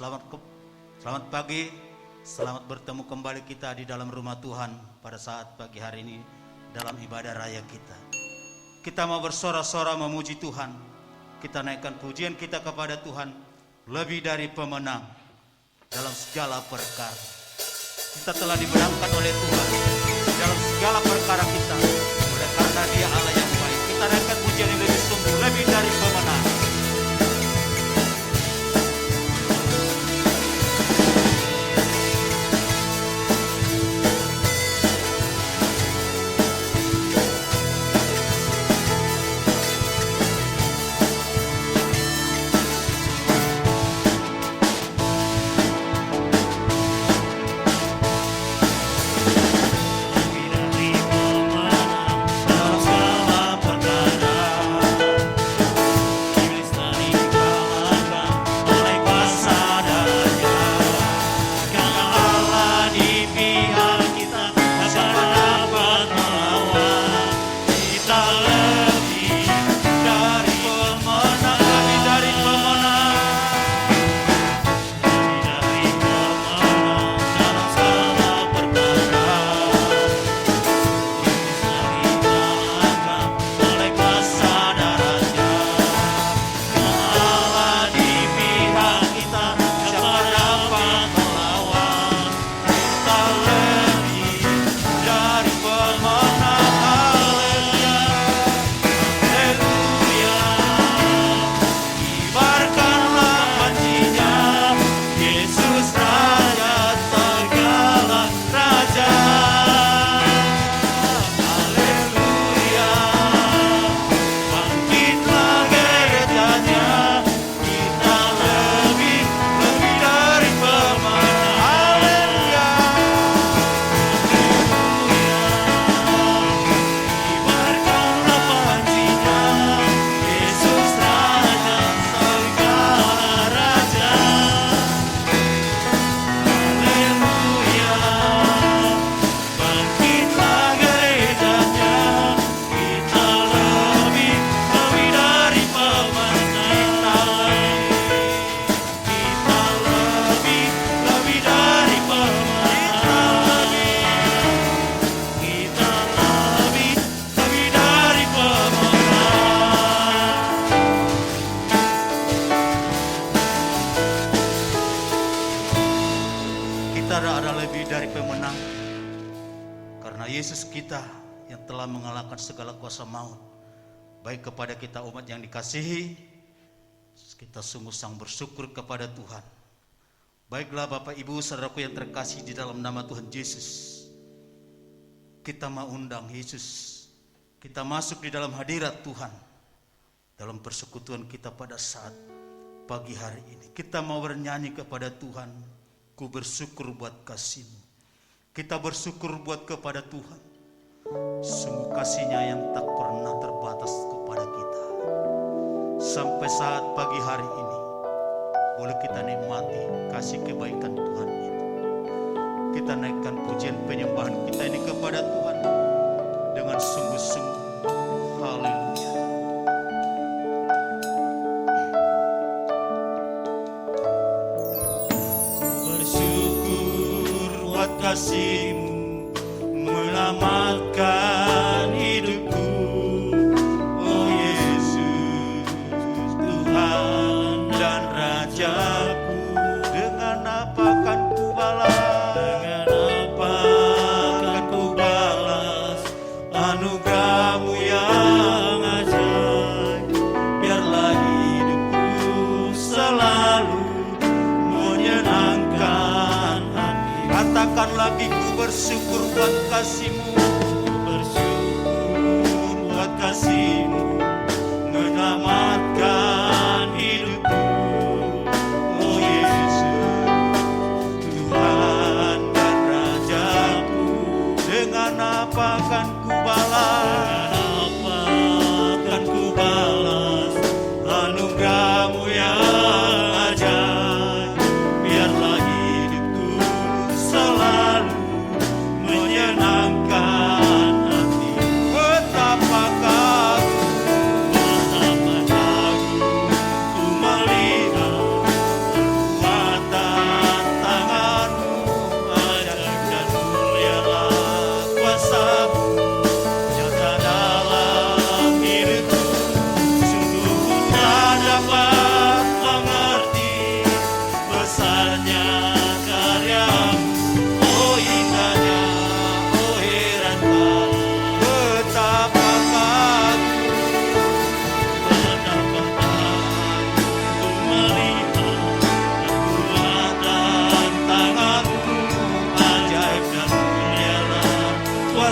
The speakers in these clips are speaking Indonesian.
Selamat pagi, selamat bertemu kembali kita di dalam rumah Tuhan pada saat pagi hari ini dalam ibadah raya kita. Kita mau bersorak-sorak memuji Tuhan. Kita naikkan pujian kita kepada Tuhan lebih dari pemenang dalam segala perkara. Kita telah dimenangkan oleh Tuhan dalam segala perkara kita. Oleh karena Dia Allah yang baik, kita naikkan pujian yang lebih sungguh, lebih dari pemenang. Yesus kita yang telah mengalahkan segala kuasa maut, baik kepada kita umat yang dikasihi, kita sungguh sang bersyukur kepada Tuhan. Baiklah Bapak Ibu saudaraku yang terkasih di dalam nama Tuhan Yesus, kita mau undang Yesus, kita masuk di dalam hadirat Tuhan, dalam persekutuan kita pada saat pagi hari ini. Kita mau bernyanyi kepada Tuhan, ku bersyukur buat kasih-Mu. Kita bersyukur buat kepada Tuhan, sungguh kasih-Nya yang tak pernah terbatas kepada kita. Sampai saat pagi hari ini, boleh kita nikmati kasih kebaikan Tuhan itu. Kita naikkan pujian penyembahan kita ini kepada Tuhan dengan sungguh-sungguh. Haleluya. Kasih-Mu menyelamatkan hidupku, oh Yesus, Tuhan dan Rajaku. Dengan apa kan ku balas? Dengan apa kan ku balas anugerah-Mu yang ajaib? Biarlah hidupku selalu menyenangkan hati. Katakan lagi, ku bersyukur buat kasih-Mu. Bersyukur buat kasih-Mu menyelamatkan hidupku, oh Yesus, Tuhan dan Rajaku. Dengan apa kan ku balas? Dengan apa akan ku balas anugerah-Mu yang ajaib? Biarlah hidupku selalu menyenangkan hati. Betapakah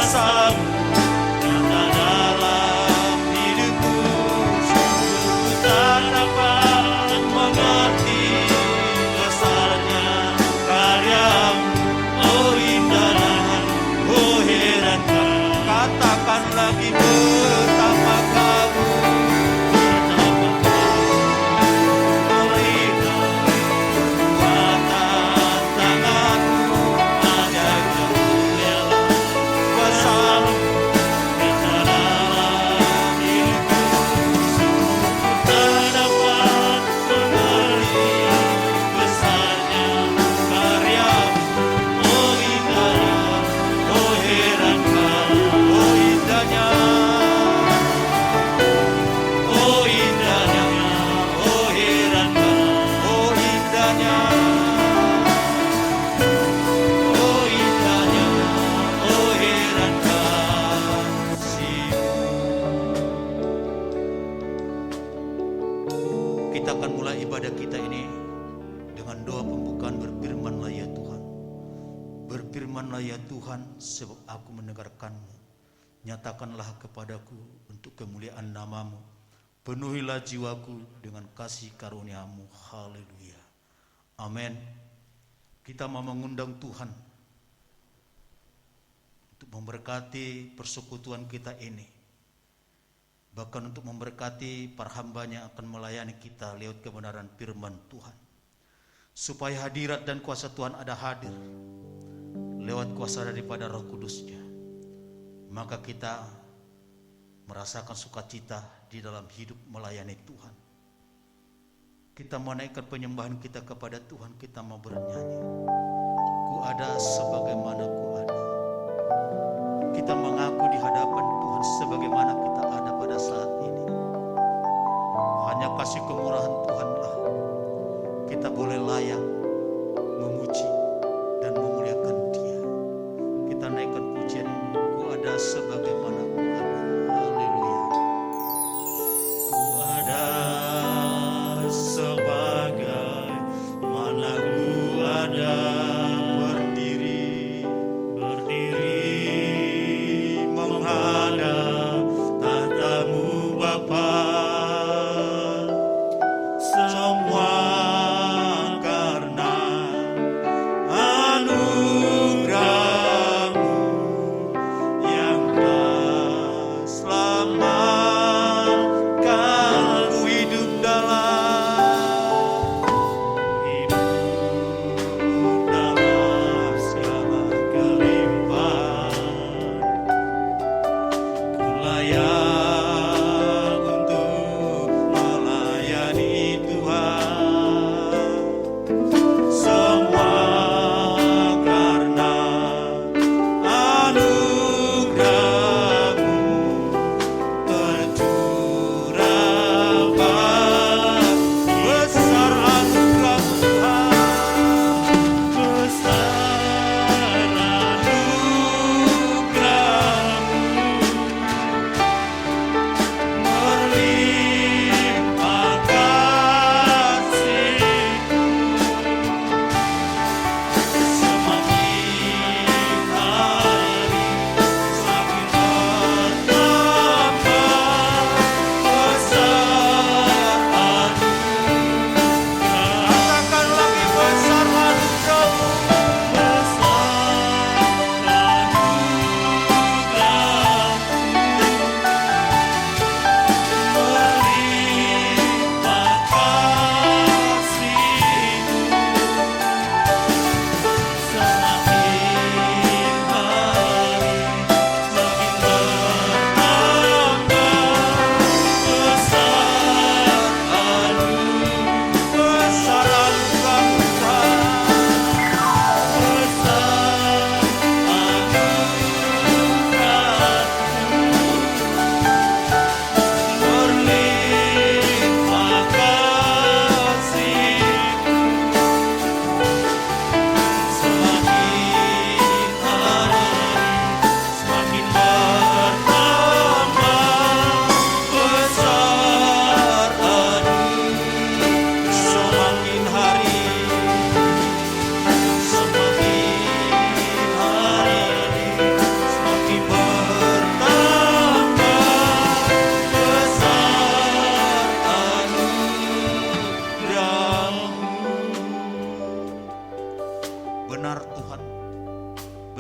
kuasamu nyata dalam hidupku. Sungguh tak dapat mengerti besarnya karyamu. Oh indahnya, oh herannya. Katakan lagi betapa kamu, betapa kamu melihat kekuatan tanganmu, ajaibnya rela kuasamu nyata dalam hidupku. Sungguh tak dapat mengerti besarnya karyamu. Oh indahnya, oh herannya, oh indahnya, oh indahnya, oh herannya, oh indahnya, oh indahnya, oh heran kasih-Mu. Kita akan mulai ibadah kita ini dengan doa pembukaan. Berfirmanlah ya Tuhan, berfirmanlah ya Tuhan, sebab aku mendengarkan-Mu. Nyatakanlah kepadaku untuk kemuliaan nama-Mu. Penuhilah jiwaku dengan kasih karunia-Mu. Haleluya. Amin. Kita mau mengundang Tuhan untuk memberkati persekutuan kita ini. Bahkan untuk memberkati para hamba-Nya yang akan melayani kita lewat kebenaran firman Tuhan. Supaya hadirat dan kuasa Tuhan ada hadir lewat kuasa daripada Roh Kudus-Nya. Maka kita merasakan sukacita di dalam hidup melayani Tuhan. Kita menaikkan penyembahan kita kepada Tuhan. Kita mau bernyanyi, ku ada sebagaimana ku ada. Kita mengaku di hadapan Tuhan sebagaimana kita ada pada saat ini. Hanya kasih kemurahan Tuhanlah kita boleh layak memuji dan memuliakan Dia. Kita naikkan pujian ini, ku ada sebagaimana ku ada. Haleluya. Ku ada sebagai mana ku ada, berdiri menghadap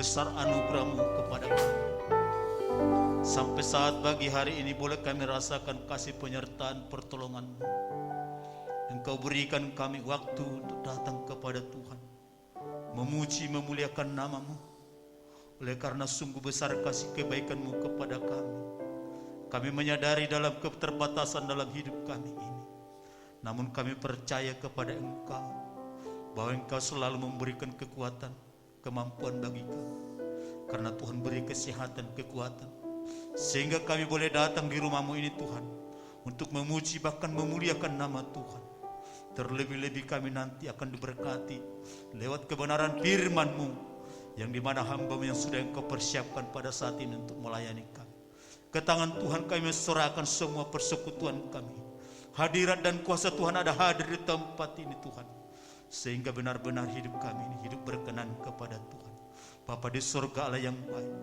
besar anugerah-Mu kepada kami. Sampai saat pagi hari ini boleh kami rasakan kasih penyertaan pertolongan-Mu. Engkau berikan kami waktu untuk datang kepada Tuhan, memuji memuliakan nama-Mu. Oleh karena sungguh besar kasih kebaikan-Mu kepada kami, kami menyadari dalam keterbatasan dalam hidup kami ini, namun kami percaya kepada Engkau, bahwa Engkau selalu memberikan kekuatan, kemampuan bagi kami. Karena Tuhan beri kesehatan, kekuatan, sehingga kami boleh datang di rumah-Mu ini Tuhan, untuk memuji bahkan memuliakan nama Tuhan. Terlebih-lebih kami nanti akan diberkati lewat kebenaran firman-Mu, yang dimana hamba-Mu yang sudah Engkau persiapkan pada saat ini untuk melayani kami. Ke tangan Tuhan kami serahkan semua persekutuan kami. Hadirat dan kuasa Tuhan ada hadir di tempat ini Tuhan, sehingga benar-benar hidup kami ini hidup berkenan kepada Tuhan. Bapa di surga Allah yang baik,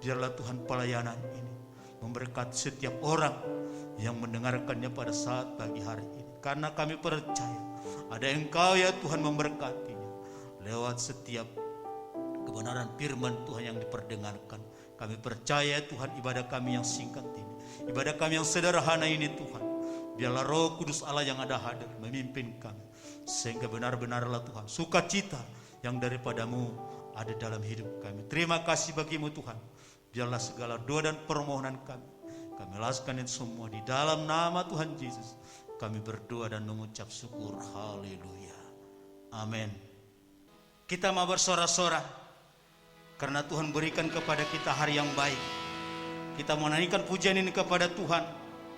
biarlah Tuhan pelayanan ini memberkati setiap orang yang mendengarkannya pada saat pagi hari ini. Karena kami percaya ada Engkau ya Tuhan memberkatinya lewat setiap kebenaran firman Tuhan yang diperdengarkan. Kami percaya Tuhan ibadah kami yang singkat ini, ibadah kami yang sederhana ini Tuhan, biarlah Roh Kudus Allah yang ada hadir memimpin kami, sehingga benar-benarlah Tuhan sukacita yang daripada-Mu ada dalam hidup kami. Terima kasih bagi-Mu Tuhan. Biarlah segala doa dan permohonan kami laskan itu semua di dalam nama Tuhan Yesus. Kami berdoa dan mengucap syukur. Haleluya. Amin. Kita mau bersorak-sorak karena Tuhan berikan kepada kita hari yang baik. Kita mau nyanyikan pujian ini kepada Tuhan.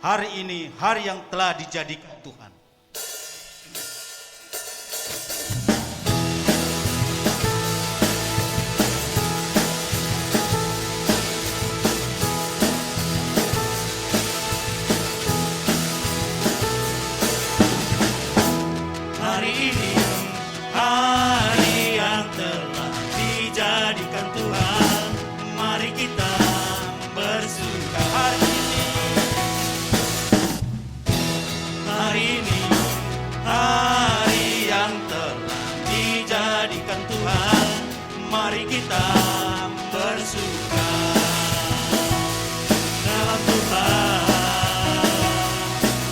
Hari ini hari yang telah dijadikan Tuhan. Mari kita bersuka dalam Tuhan,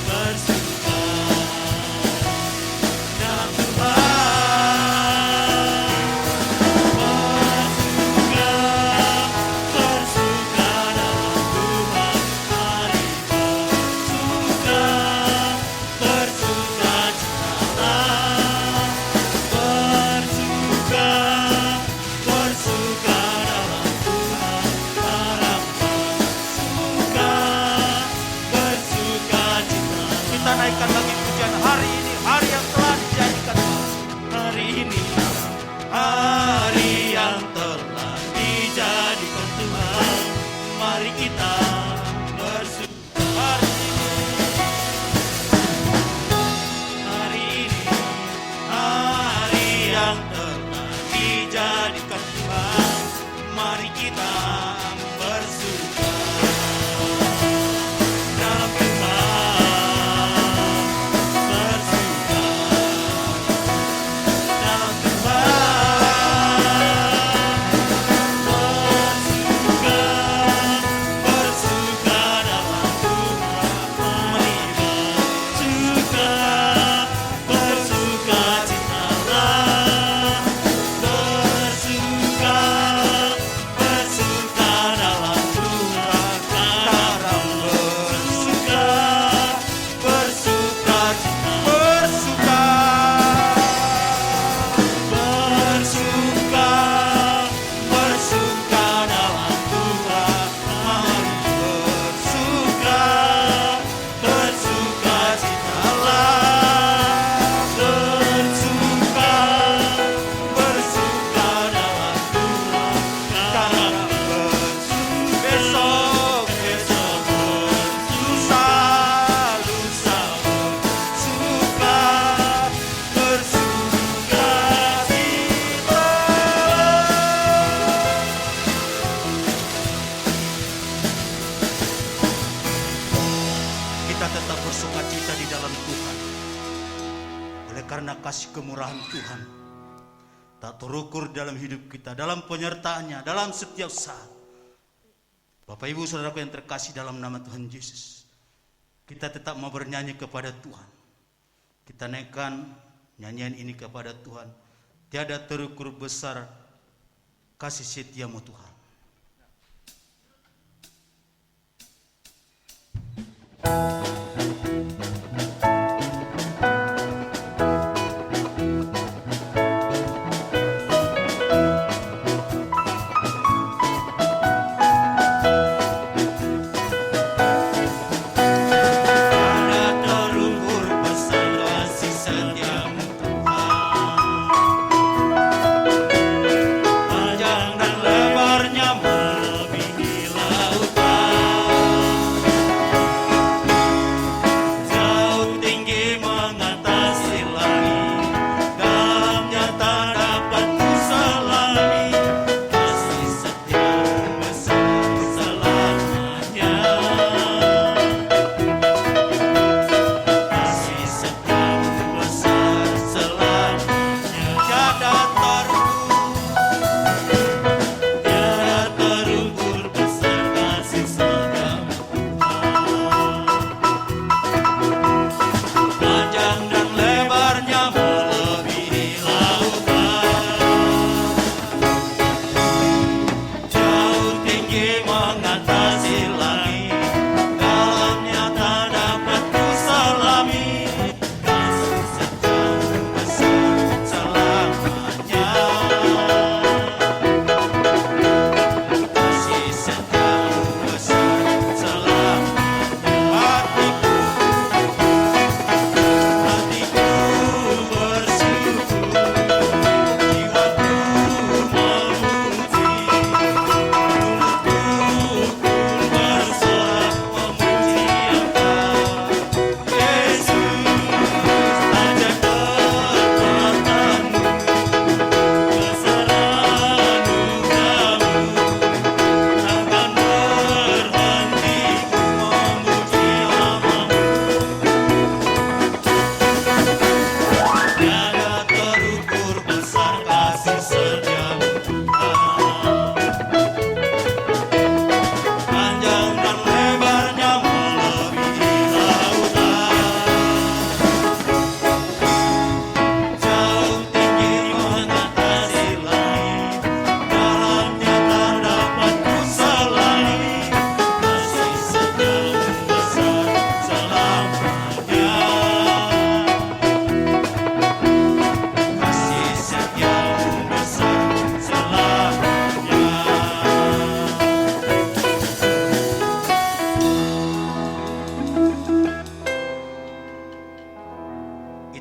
bersuka dalam Tuhan, bersuka dalam Tuhan. Mari bersuka, bersuka citalah, bersuka. Bersuka dalam Tuhan, harap bersuka, bersuka cita. Kita naikkan lagi pujian hari ini, hari yang telah dijadikan Tuhan. Hari ini, hari yang telah dijadikan Tuhan. Mari kita bersuka. Hari ini, hari yang telah dijadikan Tuhan. Mari kita bersuka dalam Tuhan, bersuka dalam Tuhan, bersuka, bersuka dalam Tuhan. Mari bersuka, bersuka citalah, bersuka, bersuka dalam Tuhan. Sekarang bersuka, bersuka cita, bersuka, bersuka, bersuka dalam Tuhan. Mari bersuka, bersuka citalah, bersuka, bersuka dalam Tuhan. Sekarang besok, besok bersuka, lusa bersuka, bersuka cita. Kita tetap bersuka cita di dalam Tuhan. Oleh karena kasih kemurahan Tuhan, tak terukur dalam hidup kita, dalam penyertaannya, dalam setiap saat. Bapak Ibu Saudaraku yang terkasih dalam nama Tuhan Yesus, kita tetap mau bernyanyi kepada Tuhan. Kita naikkan nyanyian ini kepada Tuhan. Tiada terukur besar kasih setiamu Tuhan.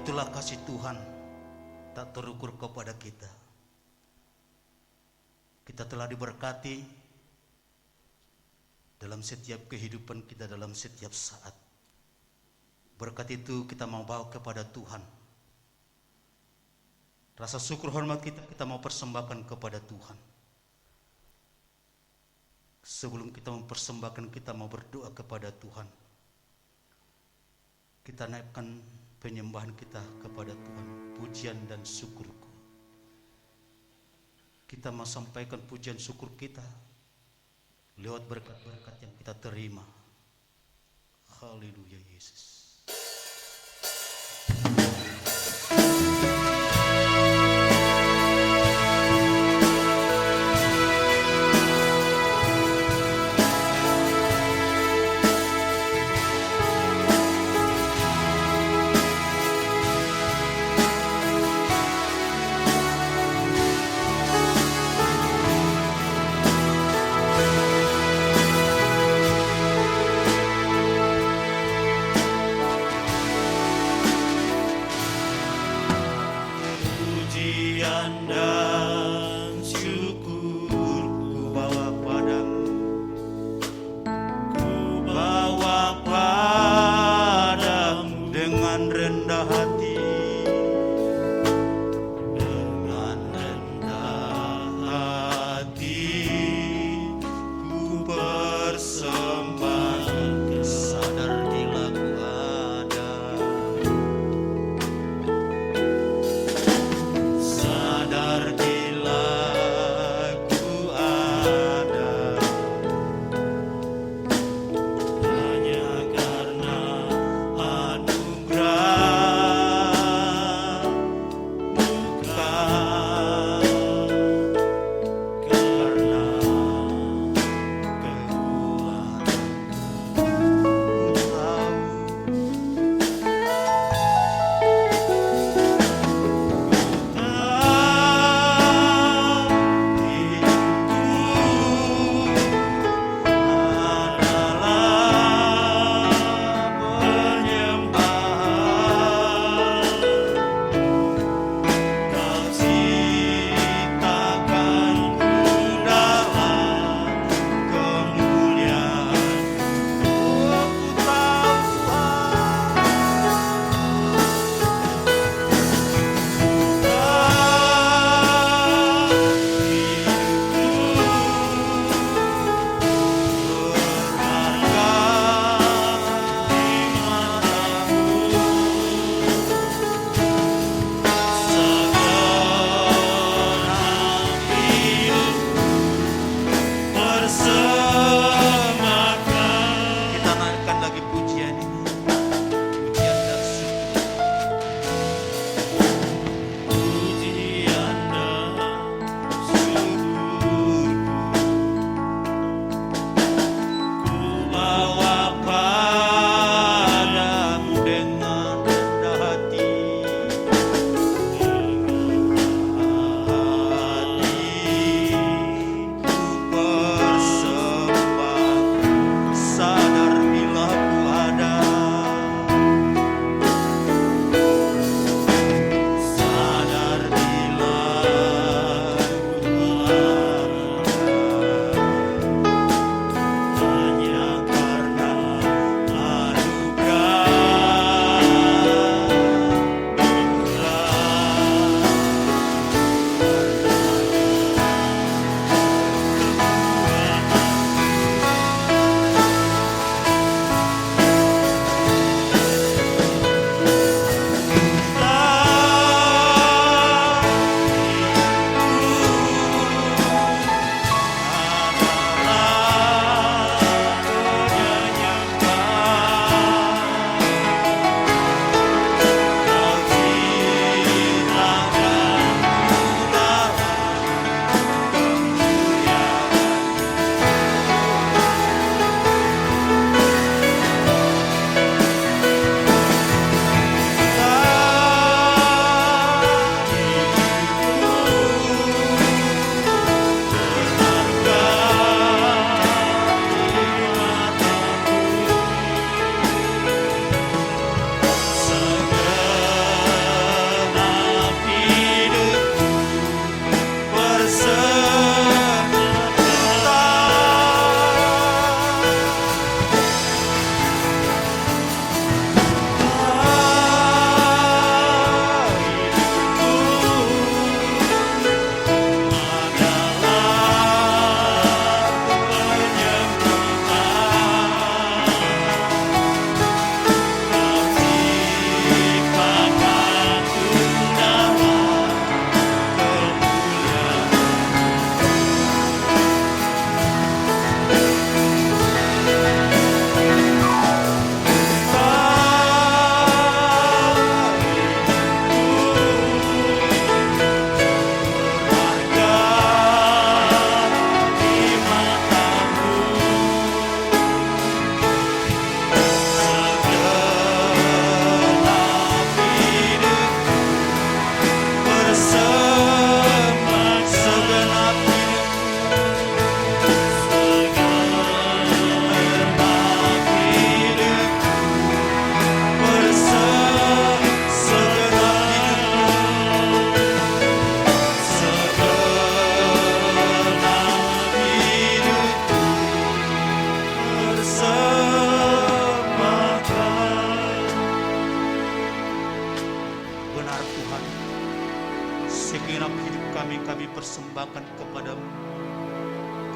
Itulah kasih Tuhan tak terukur kepada kita. Kita telah diberkati dalam setiap kehidupan kita, dalam setiap saat. Berkat itu kita mau bawa kepada Tuhan. Rasa syukur hormat kita mau persembahkan kepada Tuhan. Sebelum kita mempersembahkan, kita mau berdoa kepada Tuhan. Kita naikkan penyembahan kita kepada Tuhan, pujian dan syukurku. Kita mau sampaikan pujian syukur kita lewat berkat-berkat yang kita terima. Haleluya Yesus.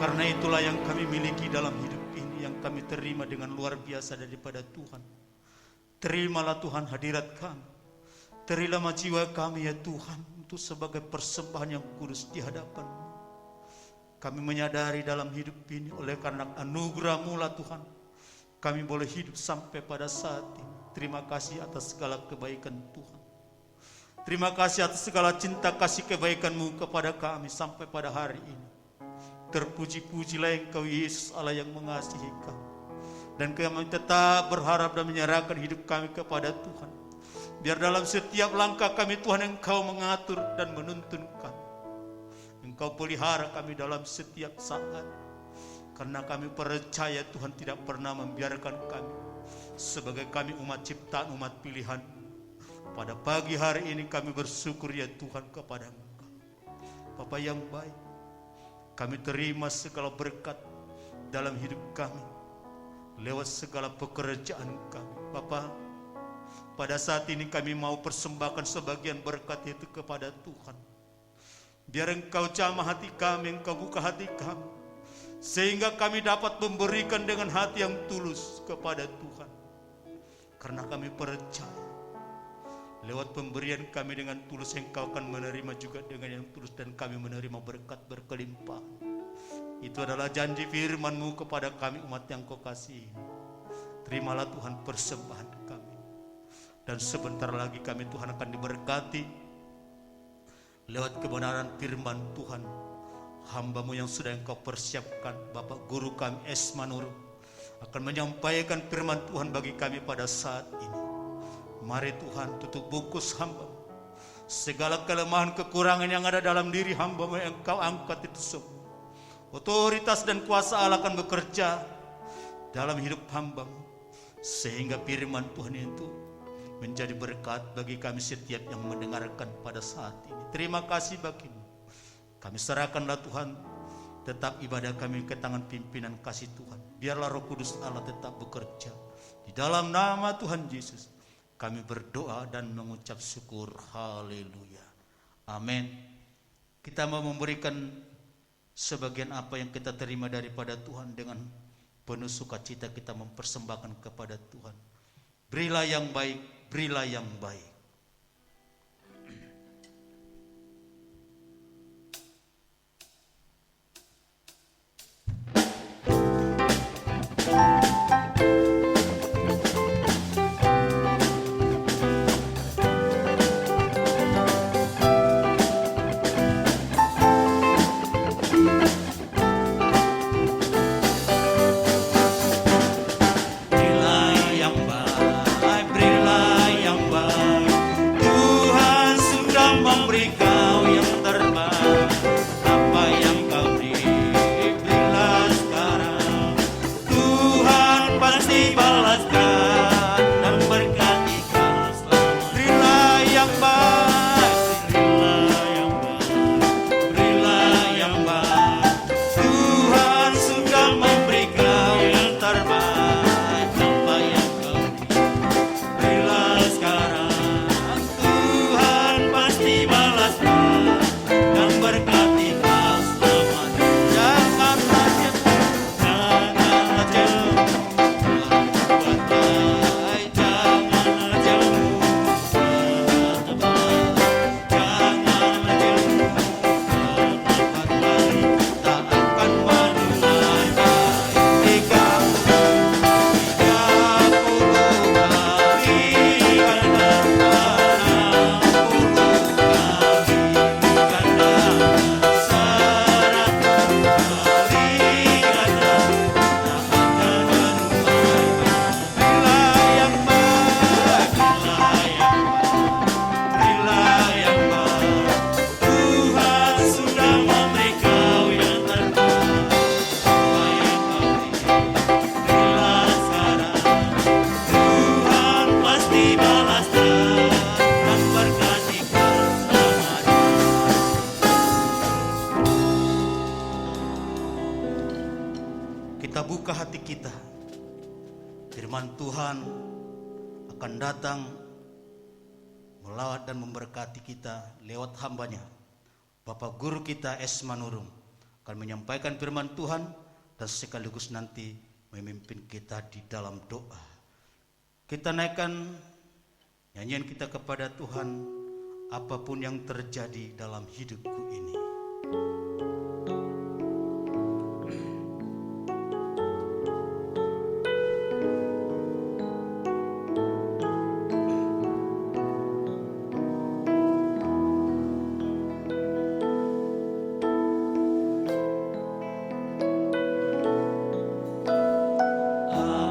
Karena itulah yang kami miliki dalam hidup ini, yang kami terima dengan luar biasa daripada Tuhan. Terimalah Tuhan hadirat kami. Terimalah jiwa kami ya Tuhan, untuk sebagai persembahan yang kudus di hadapan-Mu. Kami menyadari dalam hidup ini, oleh karena anugerah-Mu lah Tuhan, kami boleh hidup sampai pada saat ini. Terima kasih atas segala kebaikan Tuhan. Terima kasih atas segala cinta kasih kebaikan-Mu kepada kami sampai pada hari ini. Terpuji-pujilah Engkau Yesus Allah yang mengasihi kami. Dan kami tetap berharap dan menyerahkan hidup kami kepada Tuhan. Biar dalam setiap langkah kami Tuhan, Engkau mengatur dan menuntun kami. Engkau pelihara kami dalam setiap saat. Karena kami percaya Tuhan tidak pernah membiarkan kami. Sebagai kami umat ciptaan, umat pilihan. Pada pagi hari ini kami bersyukur ya Tuhan kepada Engkau. Bapa yang baik, kami terima segala berkat dalam hidup kami. Lewat segala pekerjaan kami. Bapa, pada saat ini kami mau persembahkan sebagian berkat itu kepada Tuhan. Biar Engkau jamah hati kami, Engkau buka hati kami, sehingga kami dapat memberikan dengan hati yang tulus kepada Tuhan. Karena kami percaya, lewat pemberian kami dengan tulus, Engkau akan menerima juga dengan yang tulus, dan kami menerima berkat berkelimpahan. Itu adalah janji firman-Mu kepada kami umat yang Kau kasihi. Terimalah Tuhan persembahan kami. Dan sebentar lagi kami Tuhan akan diberkati lewat kebenaran firman Tuhan. Hamba-Mu yang sudah Engkau persiapkan, Bapak Guru kami Esmanur, akan menyampaikan firman Tuhan bagi kami pada saat ini. Mari Tuhan, tutup bungkus hamba-Mu. Segala kelemahan kekurangan yang ada dalam diri hamba-Mu yang Engkau angkat itu semua. Otoritas dan kuasa Allah akan bekerja dalam hidup hamba-Mu, sehingga firman Tuhan itu menjadi berkat bagi kami setiap yang mendengarkan pada saat ini. Terima kasih bagi-Mu. Kami serahkanlah Tuhan tetap ibadah kami ke tangan pimpinan kasih Tuhan. Biarlah Roh Kudus Allah tetap bekerja. Di dalam nama Tuhan Yesus kami berdoa dan mengucap syukur. Haleluya. Amin. Kita mau memberikan sebagian apa yang kita terima daripada Tuhan, dengan penuh sukacita kita mempersembahkan kepada Tuhan. Berilah yang baik, berilah yang baik. Buka hati kita. Firman Tuhan akan datang melawat dan memberkati kita lewat hambanya, Bapak Guru kita Esmanurung, akan menyampaikan firman Tuhan dan sekaligus nanti memimpin kita di dalam doa. Kita naikkan nyanyian kita kepada Tuhan, apapun yang terjadi dalam hidupku ini.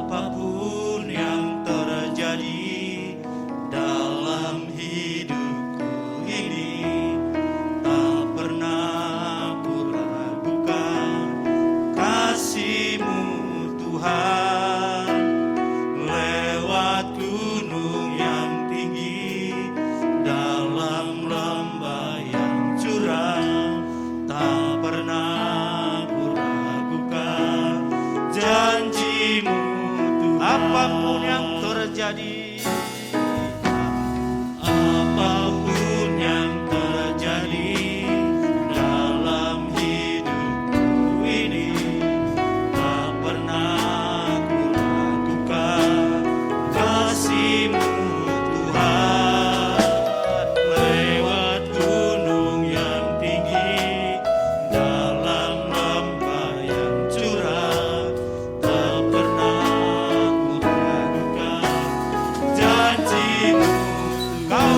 Apapun yang terjadi dalam hidupku ini, tak pernah ku ragukan kasih-Mu Tuhan. Lewat gunung yang tinggi, dalam lembah yang curam, tak pernah ku ragukan janji-Mu Tuhan. Apapun yang terjadi, Apapun yang terjadi dalam hidupku ini, tak pernah ku ragukan kasih-Mu Tuhan. Lewat gunung yang tinggi, dalam lembah yang curam, tak pernah ku ragukan janji-Mu. Kau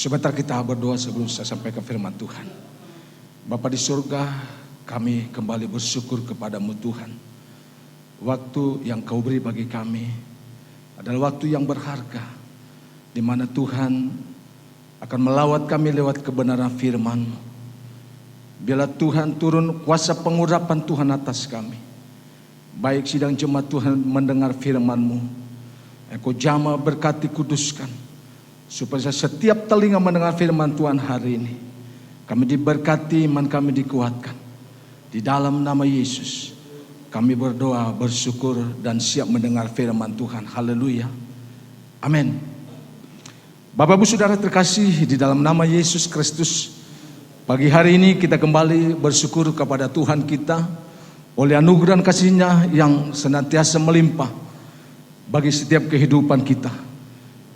Sebentar kita berdoa sebelum saya sampaikan firman Tuhan. Bapa di surga, kami kembali bersyukur kepadamu Tuhan. Waktu yang kau beri bagi kami adalah waktu yang berharga, di mana Tuhan akan melawat kami lewat kebenaran firman-Mu. Bila Tuhan turun kuasa pengurapan Tuhan atas kami, baik sidang jemaat Tuhan mendengar firman-Mu, Engkau jamah berkati kuduskan, supaya setiap telinga mendengar firman Tuhan hari ini, kami diberkati, iman kami dikuatkan. Di dalam nama Yesus, kami berdoa, bersyukur, dan siap mendengar firman Tuhan. Haleluya. Amin. Bapak Ibu Saudara terkasih, di dalam nama Yesus Kristus, pagi hari ini kita kembali bersyukur kepada Tuhan kita oleh anugerah dan kasih-Nya yang senantiasa melimpah bagi setiap kehidupan kita.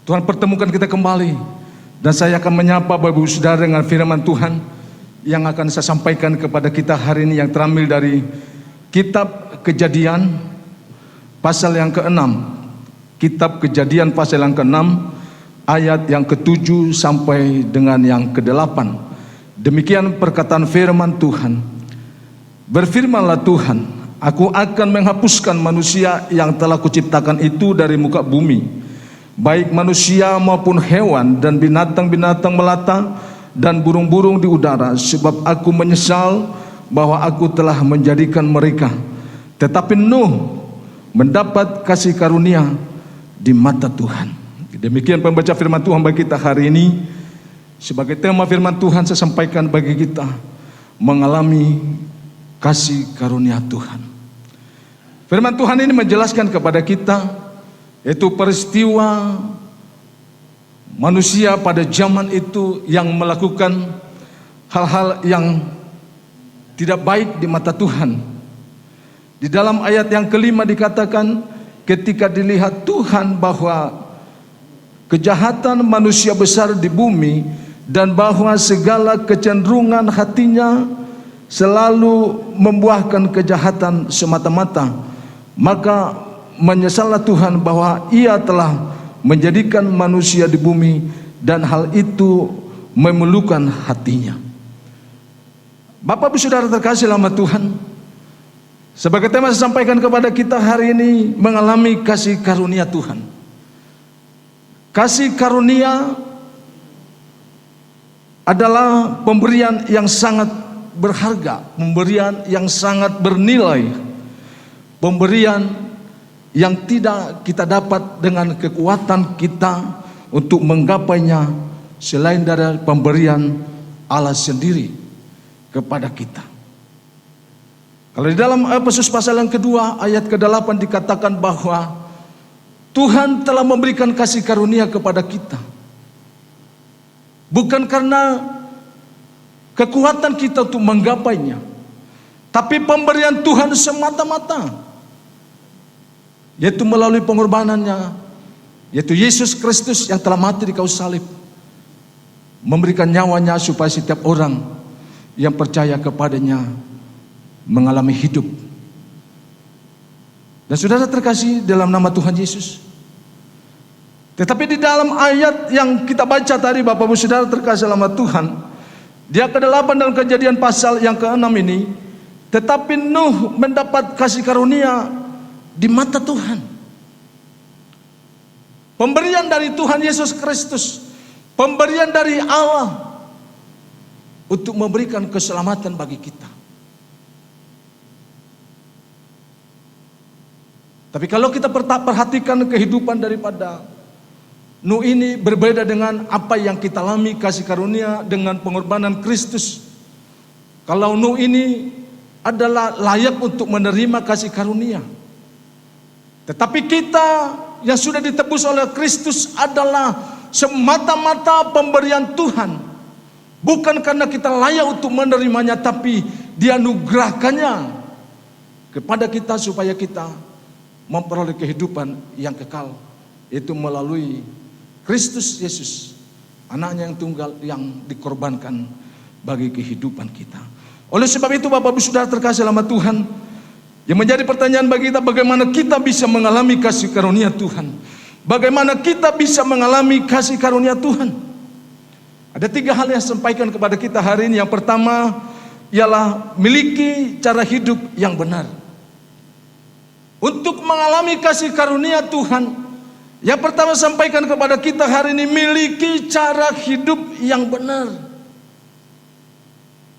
Tuhan pertemukan kita kembali, dan saya akan menyapa Bapak Ibu Saudara dengan firman Tuhan yang akan saya sampaikan kepada kita hari ini, yang terambil dari Kitab Kejadian pasal yang ke-6. Kitab Kejadian pasal yang ke-6 ayat yang ke-7 sampai dengan yang ke-8. Demikian perkataan firman Tuhan. Berfirmanlah Tuhan, aku akan menghapuskan manusia yang telah kuciptakan itu dari muka bumi, baik manusia maupun hewan dan binatang-binatang melata dan burung-burung di udara, sebab aku menyesal bahwa aku telah menjadikan mereka. Tetapi Nuh mendapat kasih karunia di mata Tuhan. Demikian pembaca firman Tuhan bagi kita hari ini. Sebagai tema firman Tuhan saya sampaikan bagi kita, mengalami kasih karunia Tuhan. Firman Tuhan ini menjelaskan kepada kita, yaitu peristiwa manusia pada zaman itu yang melakukan hal-hal yang tidak baik di mata Tuhan. Di dalam ayat yang kelima dikatakan, ketika dilihat Tuhan bahwa kejahatan manusia besar di bumi dan bahwa segala kecenderungan hatinya selalu membuahkan kejahatan semata-mata, maka menyesallah Tuhan bahwa Ia telah menjadikan manusia di bumi dan hal itu memerlukan hatinya. Bapak Ibu Saudara terkasih dalam Tuhan, sebagai tema saya sampaikan kepada kita hari ini, mengalami kasih karunia Tuhan. Kasih karunia adalah pemberian yang sangat berharga, pemberian yang sangat bernilai, pemberian yang tidak kita dapat dengan kekuatan kita untuk menggapainya selain dari pemberian Allah sendiri kepada kita. Kalau di dalam Efesus pasal yang kedua ayat ke-8 dikatakan bahwa Tuhan telah memberikan kasih karunia kepada kita, bukan karena kekuatan kita untuk menggapainya, tapi pemberian Tuhan semata-mata, yaitu melalui pengorbanannya, yaitu Yesus Kristus yang telah mati di kayu salib, memberikan nyawanya supaya setiap orang yang percaya kepadanya mengalami hidup. Dan saudara terkasih dalam nama Tuhan Yesus. Tetapi di dalam ayat yang kita baca tadi, Bapak Ibu Saudara terkasih dalam Tuhan, dia ke-8 dalam Kejadian pasal yang ke-6 ini, tetapi Nuh mendapat kasih karunia di mata Tuhan. Pemberian dari Tuhan Yesus Kristus, pemberian dari Allah untuk memberikan keselamatan bagi kita. Tapi kalau kita perhatikan kehidupan daripada Nuh ini berbeda dengan apa yang kita alami kasih karunia dengan pengorbanan Kristus. Kalau Nuh ini adalah layak untuk menerima kasih karunia, tetapi kita yang sudah ditebus oleh Kristus adalah semata-mata pemberian Tuhan. Bukan karena kita layak untuk menerimanya, tapi dianugerahkannya kepada kita supaya kita memperoleh kehidupan yang kekal, yaitu melalui Kristus Yesus, anaknya yang tunggal yang dikorbankan bagi kehidupan kita. Oleh sebab itu Bapak Ibu Saudara terkasih dalam Tuhan, yang menjadi pertanyaan bagi kita, bagaimana kita bisa mengalami kasih karunia Tuhan? Bagaimana kita bisa mengalami kasih karunia Tuhan? Ada 3 hal yang saya sampaikan kepada kita hari ini. Yang pertama ialah miliki cara hidup yang benar. Untuk mengalami kasih karunia Tuhan, yang pertama sampaikan kepada kita hari ini, miliki cara hidup yang benar.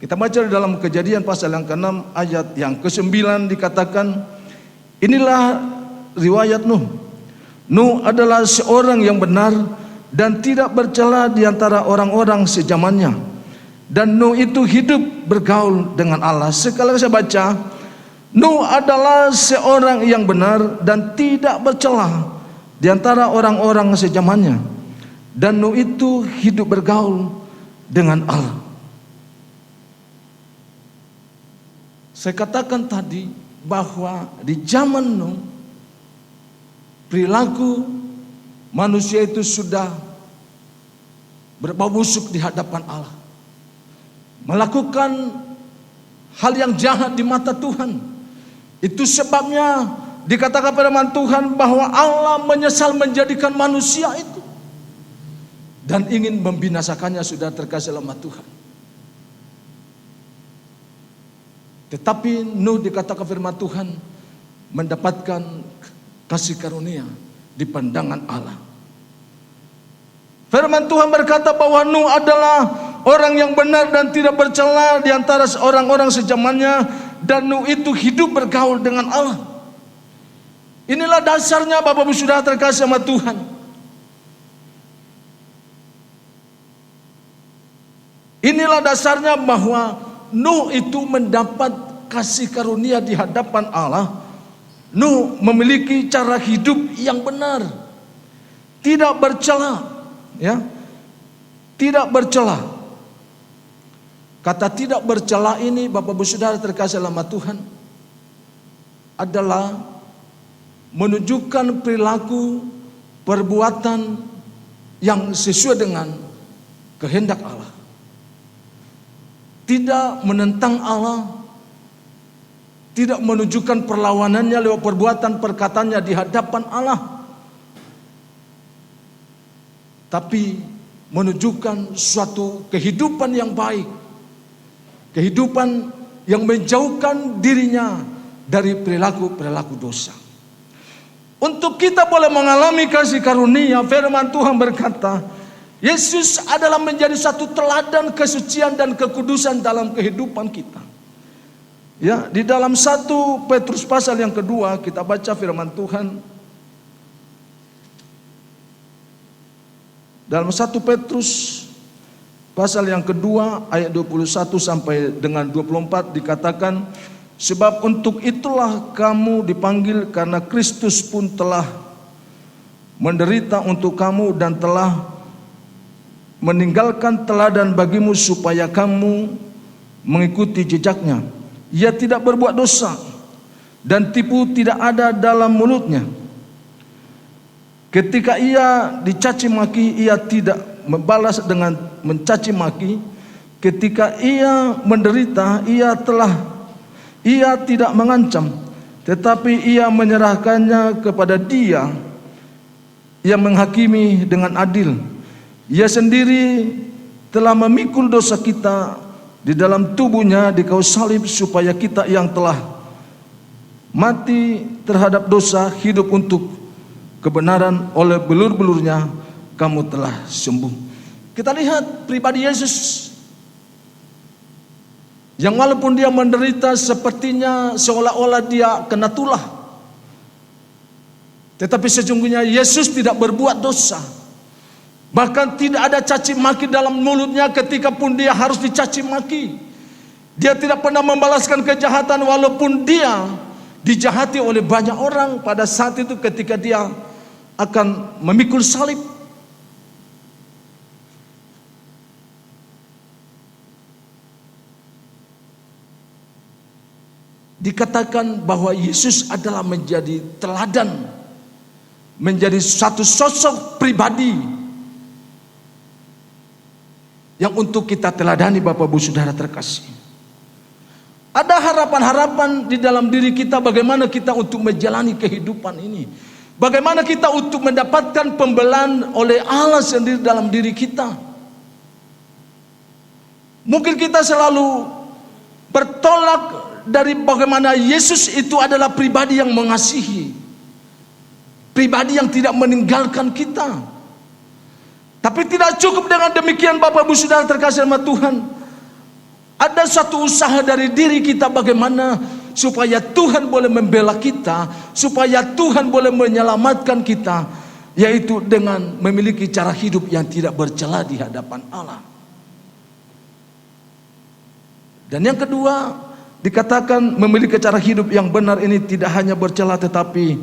Kita baca di dalam Kejadian pasal yang ke-6 ayat yang ke-9 dikatakan, inilah riwayat Nuh. Nuh adalah seorang yang benar dan tidak bercela di antara orang-orang sezamannya. Dan Nuh itu hidup bergaul dengan Allah. Sekali saya baca, Nuh adalah seorang yang benar dan tidak bercela di antara orang-orang sezamannya. Dan Nuh itu hidup bergaul dengan Allah. Saya katakan tadi bahwa di zaman Nuh, perilaku manusia itu sudah berbau busuk di hadapan Allah, melakukan hal yang jahat di mata Tuhan. Itu sebabnya dikatakan pada firman Tuhan bahwa Allah menyesal menjadikan manusia itu dan ingin membinasakannya, sudah terkasih dalam Tuhan. Tetapi Nuh dikatakan firman Tuhan mendapatkan kasih karunia di pandangan Allah. Firman Tuhan berkata bahwa Nuh adalah orang yang benar dan tidak bercela di antara orang-orang sezamannya, dan Nuh itu hidup bergaul dengan Allah. Inilah dasarnya Bapak Ibu Saudara terkasih sama Tuhan. Inilah dasarnya bahwa Nuh itu mendapat kasih karunia di hadapan Allah. Nuh memiliki cara hidup yang benar, tidak bercela. Ya, tidak bercela. Kata tidak bercela ini Bapak Ibu Saudara terkasih dalam Tuhan adalah menunjukkan perilaku perbuatan yang sesuai dengan kehendak Allah. Tidak menentang Allah, tidak menunjukkan perlawanannya lewat perbuatan perkataannya di hadapan Allah, tapi menunjukkan suatu kehidupan yang baik, kehidupan yang menjauhkan dirinya dari perilaku-perilaku dosa. Untuk kita boleh mengalami kasih karunia, firman Tuhan berkata, Yesus adalah menjadi satu teladan kesucian dan kekudusan dalam kehidupan kita. Ya, di dalam 1 Petrus pasal yang kedua kita baca firman Tuhan. Dalam 1 Petrus pasal yang kedua ayat 21 sampai dengan 24 dikatakan, sebab untuk itulah kamu dipanggil, karena Kristus pun telah menderita untuk kamu dan telah meninggalkan teladan bagimu supaya kamu mengikuti jejaknya. Ia tidak berbuat dosa dan tipu tidak ada dalam mulutnya. Ketika ia dicaci maki, ia tidak membalas dengan mencaci maki. Ketika ia menderita, ia tidak mengancam, tetapi ia menyerahkannya kepada Dia yang menghakimi dengan adil. Ia sendiri telah memikul dosa kita di dalam tubuhnya di kayu salib, supaya kita yang telah mati terhadap dosa hidup untuk kebenaran. Oleh belur-belurnya kamu telah sembuh. Kita lihat pribadi Yesus yang walaupun dia menderita sepertinya seolah-olah dia kena tulah, tetapi sesungguhnya Yesus tidak berbuat dosa. Bahkan tidak ada caci maki dalam mulutnya ketika pun dia harus dicaci maki. Dia tidak pernah membalaskan kejahatan walaupun dia dijahati oleh banyak orang pada saat itu ketika dia akan memikul salib. Dikatakan bahwa Yesus adalah menjadi teladan, menjadi satu sosok pribadi yang untuk kita teladani Bapak Ibu Saudara terkasih. Ada harapan-harapan di dalam diri kita bagaimana kita untuk menjalani kehidupan ini. Bagaimana kita untuk mendapatkan pembelaan oleh Allah sendiri dalam diri kita. Mungkin kita selalu bertolak dari bagaimana Yesus itu adalah pribadi yang mengasihi, pribadi yang tidak meninggalkan kita. Tapi tidak cukup dengan demikian Bapak Ibu Saudara terkasih sama Tuhan. Ada satu usaha dari diri kita bagaimana supaya Tuhan boleh membela kita, supaya Tuhan boleh menyelamatkan kita, yaitu dengan memiliki cara hidup yang tidak bercela di hadapan Allah. Dan yang kedua, dikatakan memiliki cara hidup yang benar ini tidak hanya bercela, tetapi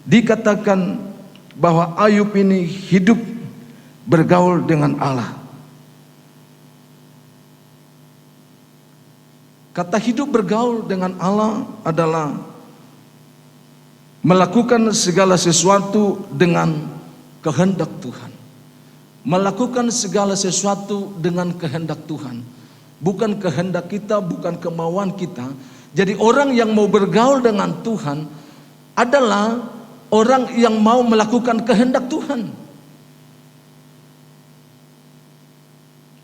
dikatakan bahwa Ayub ini hidup bergaul dengan Allah. Kata hidup bergaul dengan Allah adalah melakukan segala sesuatu dengan kehendak Tuhan. Melakukan segala sesuatu dengan kehendak Tuhan. Bukan kehendak kita, bukan kemauan kita. Jadi orang yang mau bergaul dengan Tuhan adalah orang yang mau melakukan kehendak Tuhan.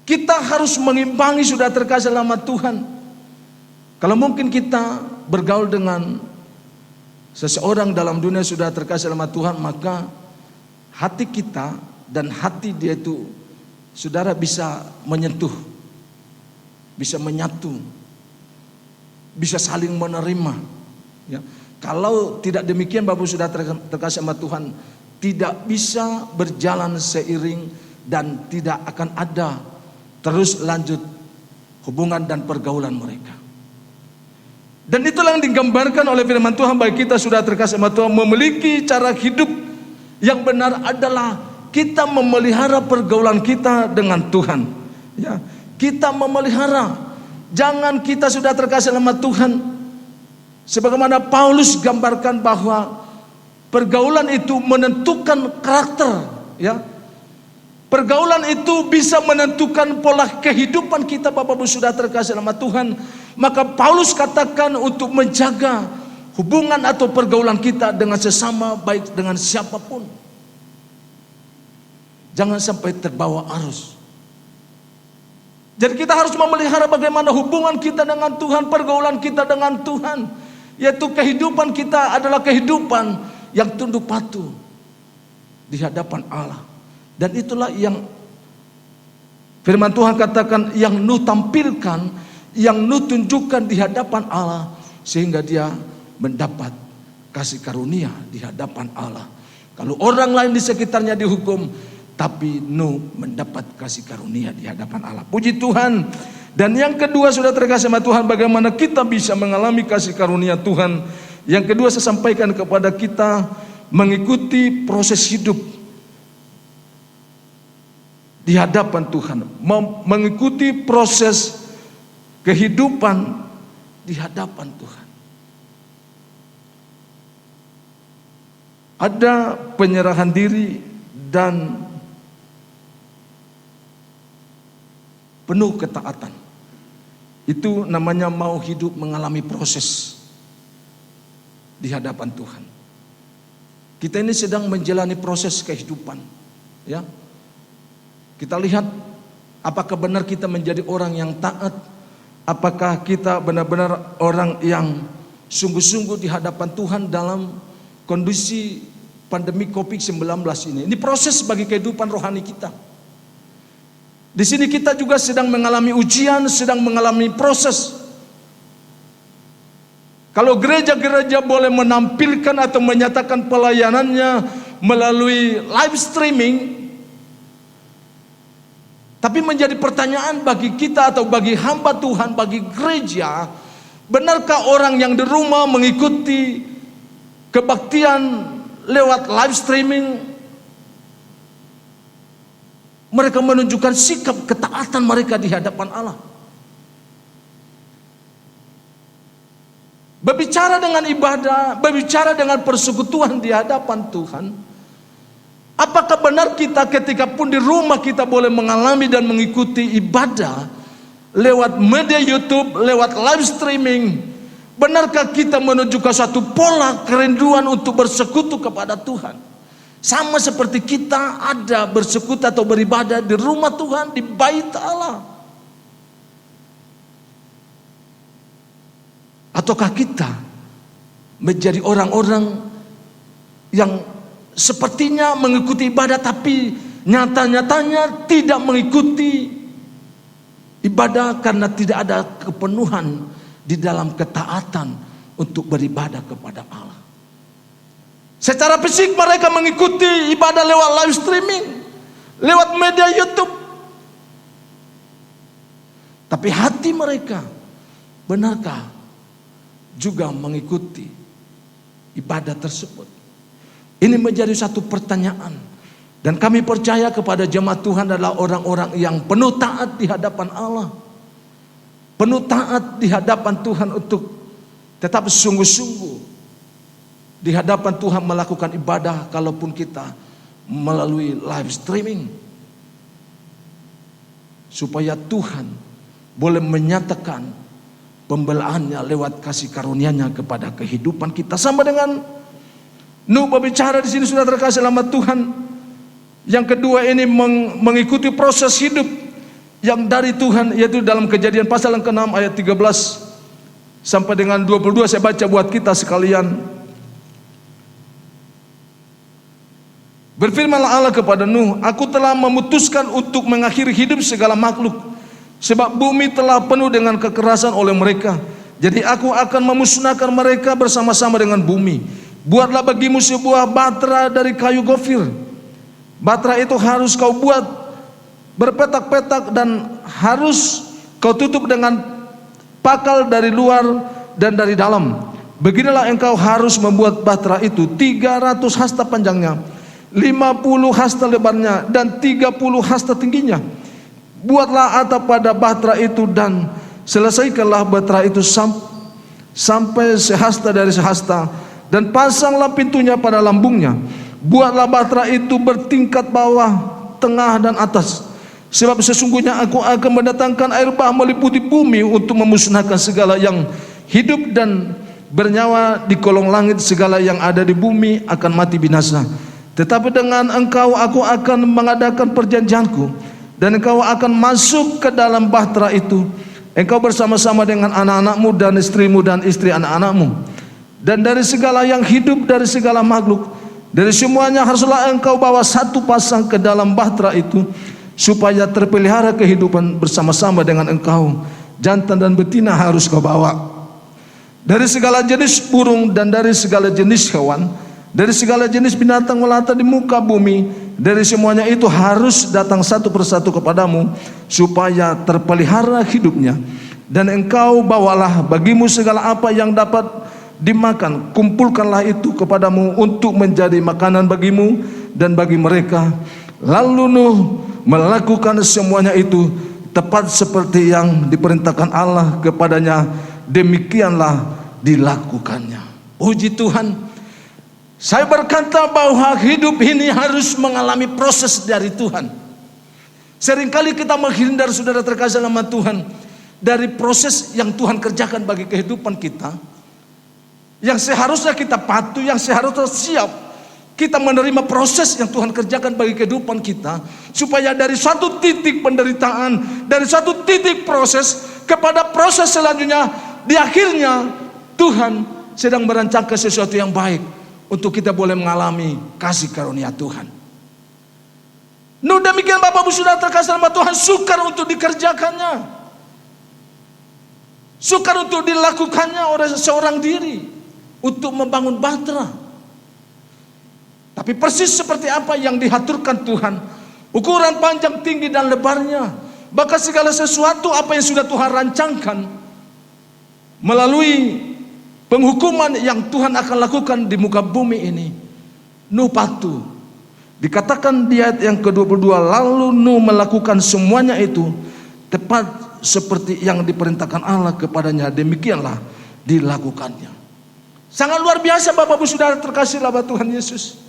Kita harus mengimbangi, sudah terkasih sama Tuhan. Kalau mungkin kita bergaul dengan seseorang dalam dunia sudah terkasih sama Tuhan, maka hati kita dan hati dia itu, saudara, bisa menyentuh, bisa menyatu, bisa saling menerima. Ya. Kalau tidak demikian, Bapak sudah terkasih sama Tuhan, tidak bisa berjalan seiring dan tidak akan ada terus lanjut hubungan dan pergaulan mereka. Dan itulah yang digambarkan oleh firman Tuhan bagi kita sudah terkasih sama Tuhan. Memiliki cara hidup yang benar adalah kita memelihara pergaulan kita dengan Tuhan. Ya, kita memelihara. Jangan kita sudah terkasih sama Tuhan, sebagaimana Paulus gambarkan bahwa pergaulan itu menentukan karakter. Ya, pergaulan itu bisa menentukan pola kehidupan kita, Bapak Ibu sudah terkasih sama Tuhan. Maka Paulus katakan untuk menjaga hubungan atau pergaulan kita dengan sesama, baik dengan siapapun. Jangan sampai terbawa arus. Jadi kita harus memelihara bagaimana hubungan kita dengan Tuhan, pergaulan kita dengan Tuhan. Yaitu kehidupan kita adalah kehidupan yang tunduk patuh di hadapan Allah. Dan itulah yang firman Tuhan katakan, yang nu tampilkan, yang nu tunjukkan di hadapan Allah, sehingga dia mendapat kasih karunia di hadapan Allah. Kalau orang lain di sekitarnya dihukum, tapi nu mendapat kasih karunia di hadapan Allah. Puji Tuhan. Dan yang kedua, sudah terkasih sama Tuhan, bagaimana kita bisa mengalami kasih karunia Tuhan. Yang kedua saya sampaikan kepada kita, mengikuti proses hidup di hadapan Tuhan, mengikuti proses kehidupan di hadapan Tuhan. Ada penyerahan diri dan penuh ketaatan. Itu namanya mau hidup mengalami proses di hadapan Tuhan. Kita ini sedang menjalani proses kehidupan. Ya, kita lihat apakah benar kita menjadi orang yang taat. Apakah kita benar-benar orang yang sungguh-sungguh di hadapan Tuhan dalam kondisi pandemi COVID-19 ini. Ini proses bagi kehidupan rohani kita. Di sini kita juga sedang mengalami ujian, sedang mengalami proses. Kalau gereja-gereja boleh menampilkan atau menyatakan pelayanannya melalui live streaming, tapi menjadi pertanyaan bagi kita atau bagi hamba Tuhan, bagi gereja, benarkah orang yang di rumah mengikuti kebaktian lewat live streaming? Mereka menunjukkan sikap ketaatan mereka di hadapan Allah. Berbicara dengan ibadah, berbicara dengan persekutuan di hadapan Tuhan. Apakah benar kita ketika pun di rumah kita boleh mengalami dan mengikuti ibadah lewat media YouTube, lewat live streaming? Benarkah kita menunjukkan suatu pola kerinduan untuk bersekutu kepada Tuhan? Sama seperti kita ada bersekutu atau beribadah di rumah Tuhan, di bait Allah. Ataukah kita menjadi orang-orang yang sepertinya mengikuti ibadah tapi nyata-nyatanya tidak mengikuti ibadah karena tidak ada kepenuhan di dalam ketaatan untuk beribadah kepada Allah. Secara fisik mereka mengikuti ibadah lewat live streaming, lewat media YouTube. Tapi hati mereka benarkah juga mengikuti ibadah tersebut? Ini menjadi satu pertanyaan. Dan kami percaya kepada jemaat Tuhan adalah orang-orang yang penuh taat di hadapan Allah. Penuh taat di hadapan Tuhan untuk tetap sungguh-sungguh di hadapan Tuhan melakukan ibadah, kalaupun kita melalui live streaming. Supaya Tuhan boleh menyatakan pembelaannya lewat kasih karunia-Nya kepada kehidupan kita. Sama dengan Nuh berbicara di sini sudah terkasih sama Tuhan. Yang kedua ini mengikuti proses hidup yang dari Tuhan, yaitu dalam Kejadian pasal yang ke-6 ayat 13 sampai dengan 22. Saya baca buat kita sekalian. Berfirmanlah Allah kepada Nuh, aku telah memutuskan untuk mengakhiri hidup segala makhluk, sebab bumi telah penuh dengan kekerasan oleh mereka. Jadi aku akan memusnahkan mereka bersama-sama dengan bumi. Buatlah bagimu sebuah batra dari kayu gofir. Batra itu harus kau buat berpetak-petak dan harus kau tutup dengan pakal dari luar dan dari dalam. Beginilah engkau harus membuat batra itu, 300 hasta panjangnya, 50 hasta lebarnya, dan 30 hasta tingginya. Buatlah atap pada batra itu dan selesaikanlah batra itu sampai sehasta dari sehasta, dan pasanglah pintunya pada lambungnya. Buatlah batra itu bertingkat bawah, tengah, dan atas. Sebab sesungguhnya aku akan mendatangkan air bah meliputi bumi untuk memusnahkan segala yang hidup dan bernyawa di kolong langit. Segala yang ada di bumi akan mati binasa. Tetapi dengan engkau aku akan mengadakan perjanjianku, dan engkau akan masuk ke dalam bahtera itu, engkau bersama-sama dengan anak-anakmu dan istrimu dan istri anak-anakmu. Dan dari segala yang hidup, dari segala makhluk, dari semuanya haruslah engkau bawa satu pasang ke dalam bahtera itu, supaya terpelihara kehidupan bersama-sama dengan engkau. Jantan dan betina harus kau bawa. Dari segala jenis burung dan dari segala jenis hewan, dari segala jenis binatang melata di muka bumi, dari semuanya itu harus datang satu persatu kepadamu, supaya terpelihara hidupnya. Dan engkau bawalah bagimu segala apa yang dapat dimakan, kumpulkanlah itu kepadamu untuk menjadi makanan bagimu dan bagi mereka. Lalu Nuh melakukan semuanya itu tepat seperti yang diperintahkan Allah kepadanya, demikianlah dilakukannya. Puji Tuhan. Saya berkata bahwa hidup ini harus mengalami proses dari Tuhan. Seringkali kita menghindar, saudara terkasih dalam Tuhan, dari proses yang Tuhan kerjakan bagi kehidupan kita, yang seharusnya kita patuh, yang seharusnya siap kita menerima proses yang Tuhan kerjakan bagi kehidupan kita, supaya dari satu titik penderitaan, dari satu titik proses kepada proses selanjutnya, di akhirnya Tuhan sedang merancangkan sesuatu yang baik untuk kita boleh mengalami kasih karunia Tuhan. Nuh demikian Bapak Ibu Saudara terkasih dalam Tuhan, sukar untuk dikerjakannya, sukar untuk dilakukannya oleh seorang diri untuk membangun bahtera. Tapi persis seperti apa yang diaturkan Tuhan, ukuran panjang, tinggi, dan lebarnya, bahkan segala sesuatu apa yang sudah Tuhan rancangkan melalui penghukuman yang Tuhan akan lakukan di muka bumi ini, Nuh patuh. Dikatakan di ayat yang ke-22, lalu Nuh melakukan semuanya itu tepat seperti yang diperintahkan Allah kepadanya, demikianlah dilakukannya. Sangat luar biasa Bapak Ibu Saudara terkasih dalam Tuhan Yesus.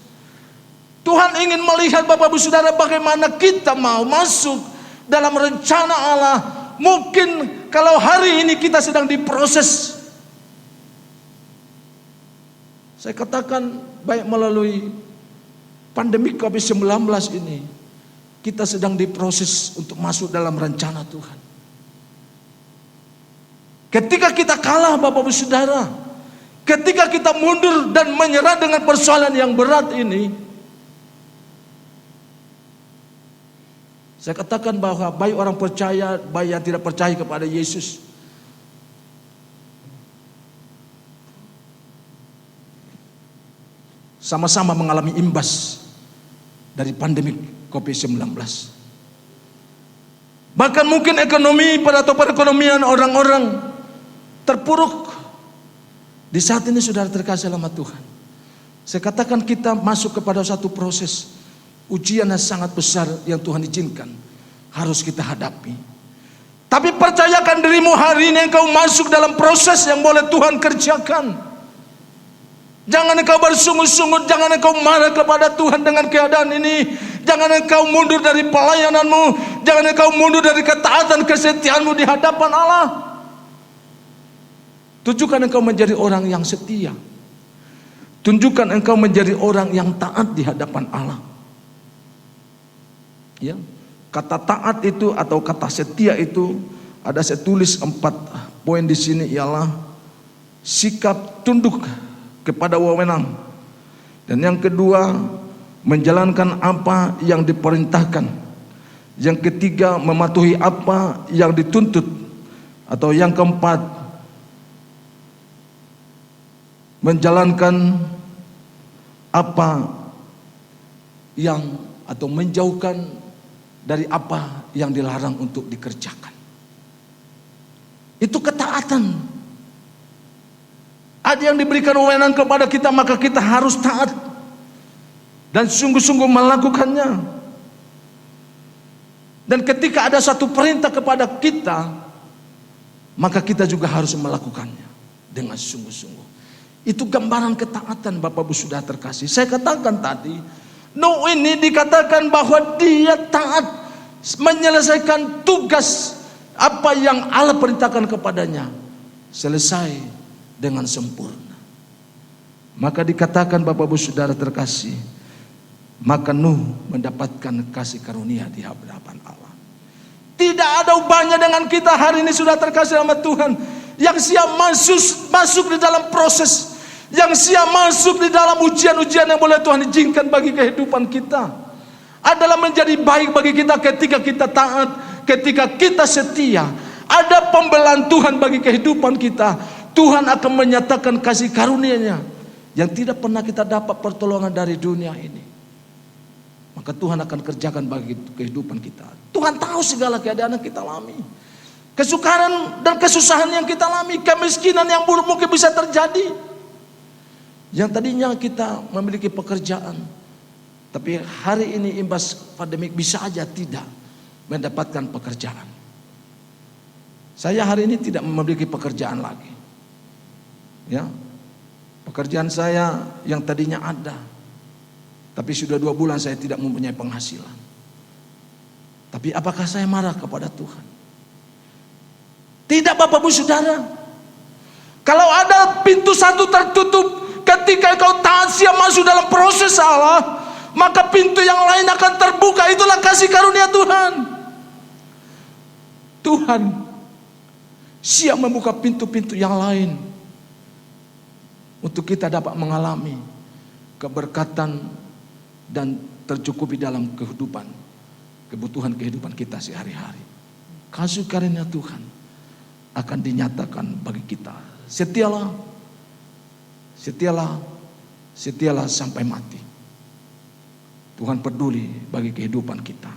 Tuhan ingin melihat Bapak Ibu Saudara bagaimana kita mau masuk dalam rencana Allah. Mungkin kalau hari ini kita sedang diproses, saya katakan baik melalui pandemi COVID-19 ini, kita sedang diproses untuk masuk dalam rencana Tuhan. Ketika kita kalah Bapak Ibu Saudara, ketika kita mundur dan menyerah dengan persoalan yang berat ini, saya katakan bahwa baik orang percaya, baik yang tidak percaya kepada Yesus, sama-sama mengalami imbas dari pandemi COVID-19. Bahkan mungkin ekonomi atau perekonomian orang-orang terpuruk. Di saat ini saudara terkasih dalam Tuhan, saya katakan kita masuk kepada satu proses ujian yang sangat besar yang Tuhan izinkan harus kita hadapi. Tapi percayakan dirimu hari ini engkau masuk dalam proses yang boleh Tuhan kerjakan. Jangan engkau bersungut-sungut, jangan engkau marah kepada Tuhan dengan keadaan ini. Jangan engkau mundur dari pelayananmu, jangan engkau mundur dari ketaatan kesetiaanmu di hadapan Allah. Tunjukkan engkau menjadi orang yang setia. Tunjukkan engkau menjadi orang yang taat di hadapan Allah. Ya, kata taat itu atau kata setia itu ada saya tulis 4 poin di sini, ialah sikap tunduk kepada wewenang. Dan yang kedua, menjalankan apa yang diperintahkan. Yang ketiga, mematuhi apa yang dituntut. Atau yang keempat, menjalankan apa yang atau menjauhkan dari apa yang dilarang untuk dikerjakan. Itu ketaatan. Ada yang diberikan wewenang kepada kita, maka kita harus taat dan sungguh-sungguh melakukannya. Dan ketika ada satu perintah kepada kita, maka kita juga harus melakukannya dengan sungguh-sungguh. Itu gambaran ketaatan, Bapak Ibu sudah terkasih. Saya katakan tadi, Nuh ini dikatakan bahwa dia taat menyelesaikan tugas apa yang Allah perintahkan kepadanya, selesai dengan sempurna. Maka dikatakan, Bapak Ibu Saudara terkasih, maka Nuh mendapatkan kasih karunia di hadapan Allah. Tidak ada ubahnya dengan kita hari ini sudah terkasih sama Tuhan, yang siap masuk di dalam proses, yang siap masuk di dalam ujian-ujian yang boleh Tuhan izinkan bagi kehidupan kita, adalah menjadi baik bagi kita ketika kita taat, ketika kita setia. Ada pembelaan Tuhan bagi kehidupan kita. Tuhan akan menyatakan kasih karunia-Nya yang tidak pernah kita dapat pertolongan dari dunia ini. Maka Tuhan akan kerjakan bagi kehidupan kita. Tuhan tahu segala keadaan yang kita alami, kesukaran dan kesusahan yang kita alami, kemiskinan yang buruk mungkin bisa terjadi. Yang tadinya kita memiliki pekerjaan, tapi hari ini imbas pandemik bisa aja tidak mendapatkan pekerjaan. Saya hari ini tidak memiliki pekerjaan lagi. Ya, pekerjaan saya yang tadinya ada, tapi sudah 2 bulan saya tidak mempunyai penghasilan. Tapi apakah saya marah kepada Tuhan? Tidak, Bapak Ibu Saudara. Kalau ada pintu satu tertutup, ketika kau taat siap masuk dalam proses Allah, maka pintu yang lain akan terbuka. Itulah kasih karunia Tuhan. Tuhan siap membuka pintu-pintu yang lain untuk kita dapat mengalami keberkatan dan tercukupi dalam kebutuhan kehidupan kita sehari-hari. Kasih karunia Tuhan akan dinyatakan bagi kita. Setialah sampai mati. Tuhan peduli bagi kehidupan kita.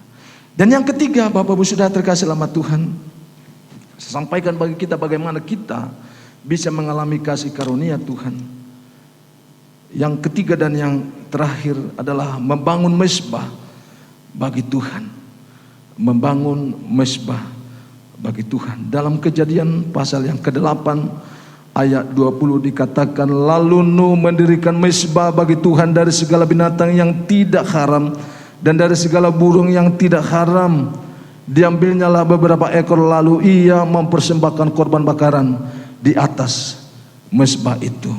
Dan yang ketiga, Bapak Ibu sudah terkasih dalam Tuhan, saya sampaikan bagi kita bagaimana kita bisa mengalami kasih karunia Tuhan. Yang ketiga dan yang terakhir adalah membangun mezbah bagi Tuhan. Membangun mezbah bagi Tuhan. Dalam Kejadian pasal yang ke-8 ayat 20 dikatakan, lalu Nuh mendirikan mezbah bagi Tuhan dari segala binatang yang tidak haram dan dari segala burung yang tidak haram. Diambilnyalah beberapa ekor, lalu ia mempersembahkan korban bakaran di atas mezbah itu.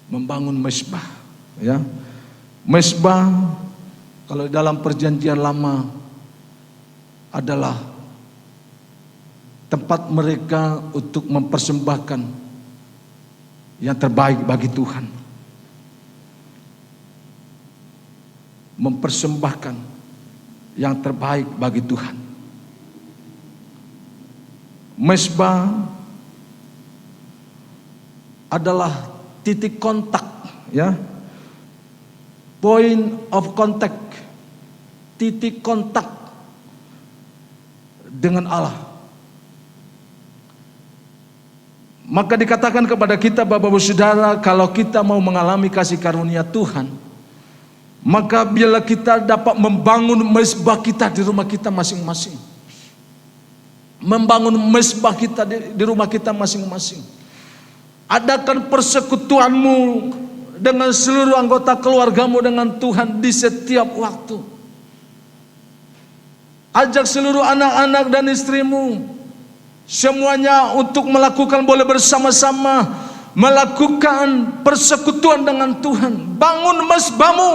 Membangun mezbah, ya. Mezbah kalau dalam perjanjian lama adalah tempat mereka untuk mempersembahkan yang terbaik bagi Tuhan. Mempersembahkan yang terbaik bagi Tuhan. Mezbah adalah titik kontak, ya. Point of contact. Titik kontak dengan Allah. Maka dikatakan kepada kita, Bapak Ibu Saudara, kalau kita mau mengalami kasih karunia Tuhan, maka bila kita dapat membangun mezbah kita di rumah kita masing-masing. Membangun mezbah kita di rumah kita masing-masing. Adakan persekutuanmu dengan seluruh anggota keluargamu dengan Tuhan di setiap waktu. Ajak seluruh anak-anak dan istrimu semuanya untuk melakukan, boleh bersama-sama melakukan persekutuan dengan Tuhan. Bangun mezbahmu.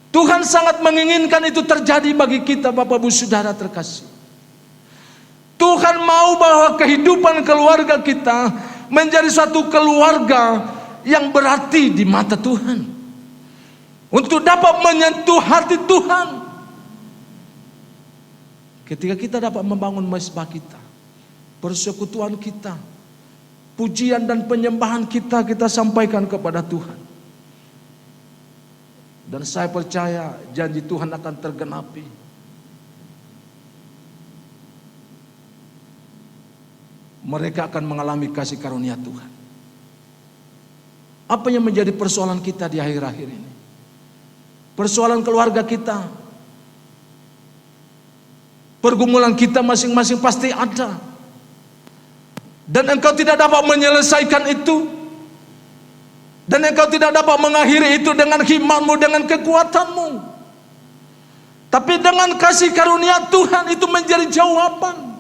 Tuhan sangat menginginkan itu terjadi bagi kita, Bapak Ibu Saudara terkasih. Tuhan mau bahwa kehidupan keluarga kita menjadi suatu keluarga yang berarti di mata Tuhan, untuk dapat menyentuh hati Tuhan. Ketika kita dapat membangun mezbah kita, persekutuan kita, pujian dan penyembahan kita sampaikan kepada Tuhan. Dan saya percaya janji Tuhan akan tergenapi. Mereka akan mengalami kasih karunia Tuhan. Apa yang menjadi persoalan kita di akhir-akhir ini? Persoalan keluarga kita, pergumulan kita masing-masing pasti ada. Dan engkau tidak dapat menyelesaikan itu, dan engkau tidak dapat mengakhiri itu dengan hikmatmu, dengan kekuatanmu. Tapi dengan kasih karunia Tuhan itu menjadi jawaban.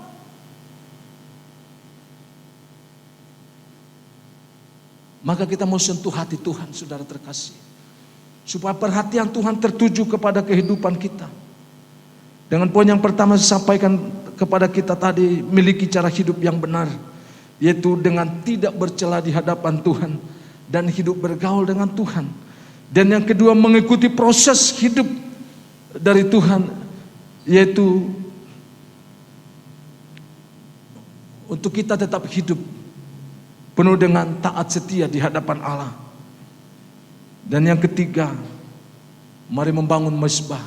Maka kita mau sentuh hati Tuhan, saudara terkasih, supaya perhatian Tuhan tertuju kepada kehidupan kita. Dengan poin yang pertama saya sampaikan kepada kita tadi, miliki cara hidup yang benar, yaitu dengan tidak bercela di hadapan Tuhan dan hidup bergaul dengan Tuhan. Dan yang kedua, mengikuti proses hidup dari Tuhan, yaitu untuk kita tetap hidup penuh dengan taat setia di hadapan Allah. Dan yang ketiga, mari membangun mezbah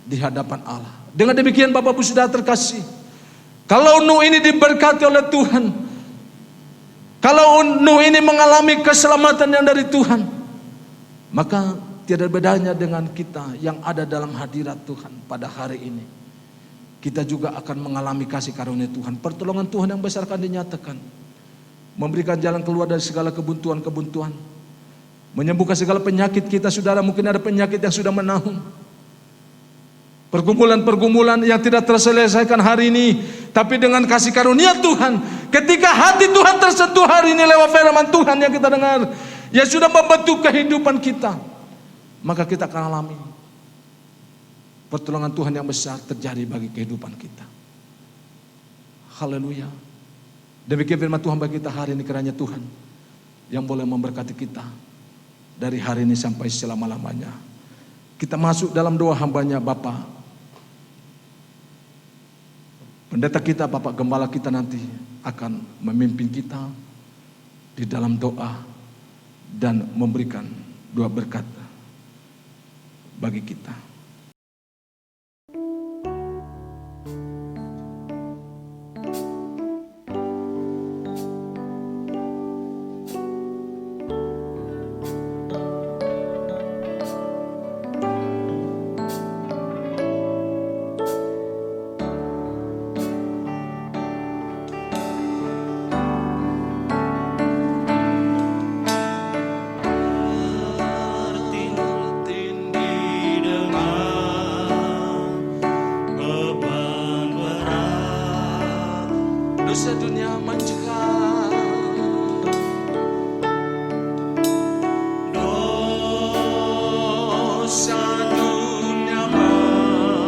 di hadapan Allah. Dengan demikian Bapak Ibu Saudara terkasih, kalau Nuh ini diberkati oleh Tuhan, kalau Nuh ini mengalami keselamatan yang dari Tuhan, maka tidak bedanya dengan kita yang ada dalam hadirat Tuhan pada hari ini. Kita juga akan mengalami kasih karunia Tuhan. Pertolongan Tuhan yang besar akan dinyatakan, memberikan jalan keluar dari segala kebuntuan-kebuntuan, menyembuhkan segala penyakit kita. Saudara, mungkin ada penyakit yang sudah menaung, pergumulan-pergumulan yang tidak terselesaikan hari ini, tapi dengan kasih karunia Tuhan, ketika hati Tuhan tersentuh hari ini lewat firman Tuhan yang kita dengar, yang sudah membentuk kehidupan kita, maka kita akan alami pertolongan Tuhan yang besar terjadi bagi kehidupan kita. Haleluya. Demikian firman Tuhan bagi kita hari ini, kiranya Tuhan yang boleh memberkati kita dari hari ini sampai selama-lamanya. Kita masuk dalam doa hambanya Bapak pendeta kita, Bapak Gembala kita nanti akan memimpin kita di dalam doa dan memberikan doa berkat bagi kita. Dosa dunia mencegah, dosa dunia mencegah.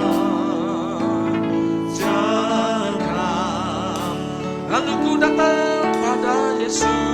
Lalu ku datang pada Yesus.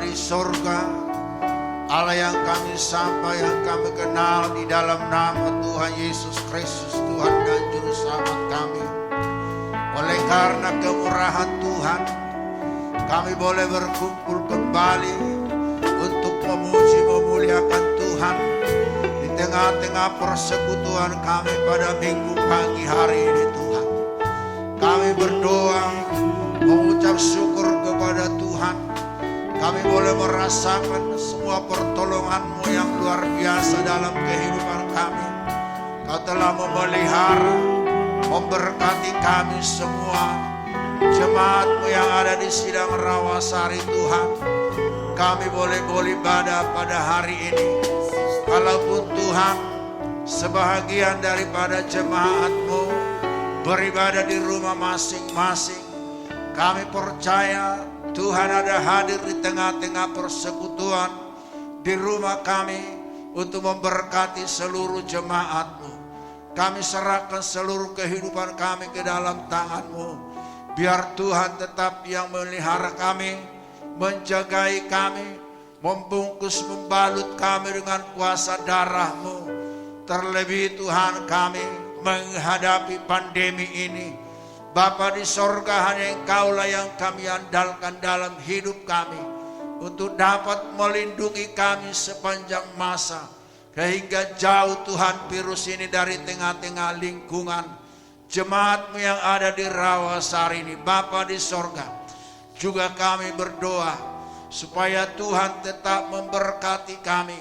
di surga, Allah yang kami sapa, yang kami kenal di dalam nama Tuhan Yesus Kristus, Tuhan dan Juru Selamat kami. Oleh karena kemurahan Tuhan, kami boleh berkumpul kembali untuk memuji memuliakan Tuhan di tengah-tengah persekutuan kami pada minggu pagi hari ini Tuhan. Kami berdoa, mengucap syukur kepada Tuhan. Kami boleh merasakan semua pertolongan-Mu yang luar biasa dalam kehidupan kami. Kau telah memelihara, memberkati kami semua, jemaat-Mu yang ada di Sidang Rawasari Tuhan. Kami boleh beribadah pada hari ini. Kalaupun Tuhan, sebahagian daripada jemaat-Mu beribadah di rumah masing-masing, kami percaya Tuhan ada hadir di tengah-tengah persekutuan di rumah kami untuk memberkati seluruh jemaat-Mu. Kami serahkan seluruh kehidupan kami ke dalam tangan-Mu. Biar Tuhan tetap yang melihara kami, menjagai kami, membungkus, membalut kami dengan kuasa darah-Mu. Terlebih Tuhan, kami menghadapi pandemi ini. Bapa di sorga, hanya Engkaulah yang kami andalkan dalam hidup kami, untuk dapat melindungi kami sepanjang masa, sehingga jauh Tuhan virus ini dari tengah-tengah lingkungan jemaat-Mu yang ada di Rawasari ini. Bapa di sorga, juga kami berdoa supaya Tuhan tetap memberkati kami,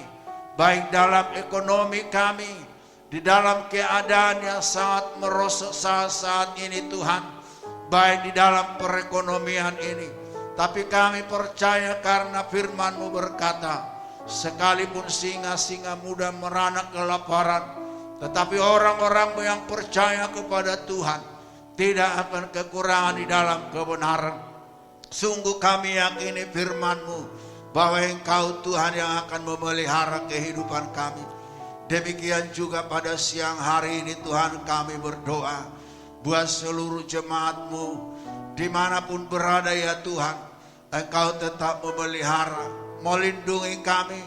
baik dalam ekonomi kami, di dalam keadaan yang sangat merosot saat ini Tuhan, baik di dalam perekonomian ini. Tapi kami percaya karena firman-Mu berkata, sekalipun singa-singa muda meranak kelaparan, tetapi orang-orang yang percaya kepada Tuhan tidak akan kekurangan di dalam kebenaran. Sungguh kami yakini firman-Mu bahwa Engkau Tuhan yang akan memelihara kehidupan kami. Demikian juga pada siang hari ini Tuhan, kami berdoa buat seluruh jemaat-Mu dimanapun berada ya Tuhan. Engkau tetap memelihara, melindungi kami,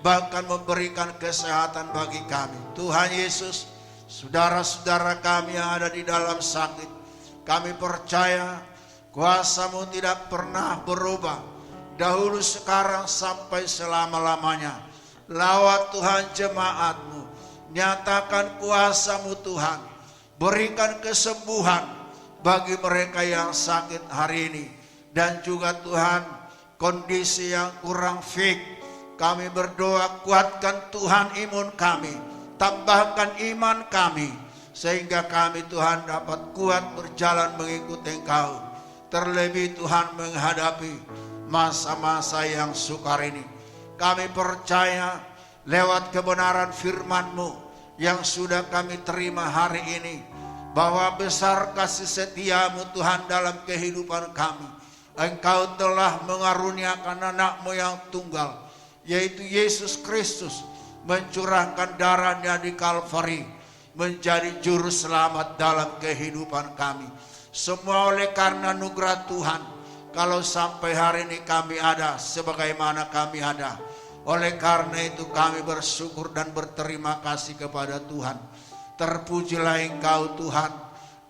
bahkan memberikan kesehatan bagi kami. Tuhan Yesus, saudara-saudara kami yang ada di dalam sakit, kami percaya kuasa-Mu tidak pernah berubah, dahulu, sekarang, sampai selama-lamanya. Lawat Tuhan jemaat-Mu, nyatakan kuasa-Mu Tuhan, berikan kesembuhan bagi mereka yang sakit hari ini. Dan juga Tuhan, kondisi yang kurang fit, kami berdoa kuatkan Tuhan imun kami, tambahkan iman kami, sehingga kami Tuhan dapat kuat berjalan mengikuti Engkau. Terlebih Tuhan menghadapi masa-masa yang sukar ini. Kami percaya lewat kebenaran firman-Mu yang sudah kami terima hari ini, bahwa besar kasih setia-Mu Tuhan dalam kehidupan kami. Engkau telah mengaruniakan anak-Mu yang tunggal, yaitu Yesus Kristus, mencurahkan darahnya di Kalvari, menjadi juru selamat dalam kehidupan kami. Semua oleh karena anugerah Tuhan, kalau sampai hari ini kami ada sebagaimana kami ada. Oleh karena itu kami bersyukur dan berterima kasih kepada Tuhan. Terpujilah Engkau Tuhan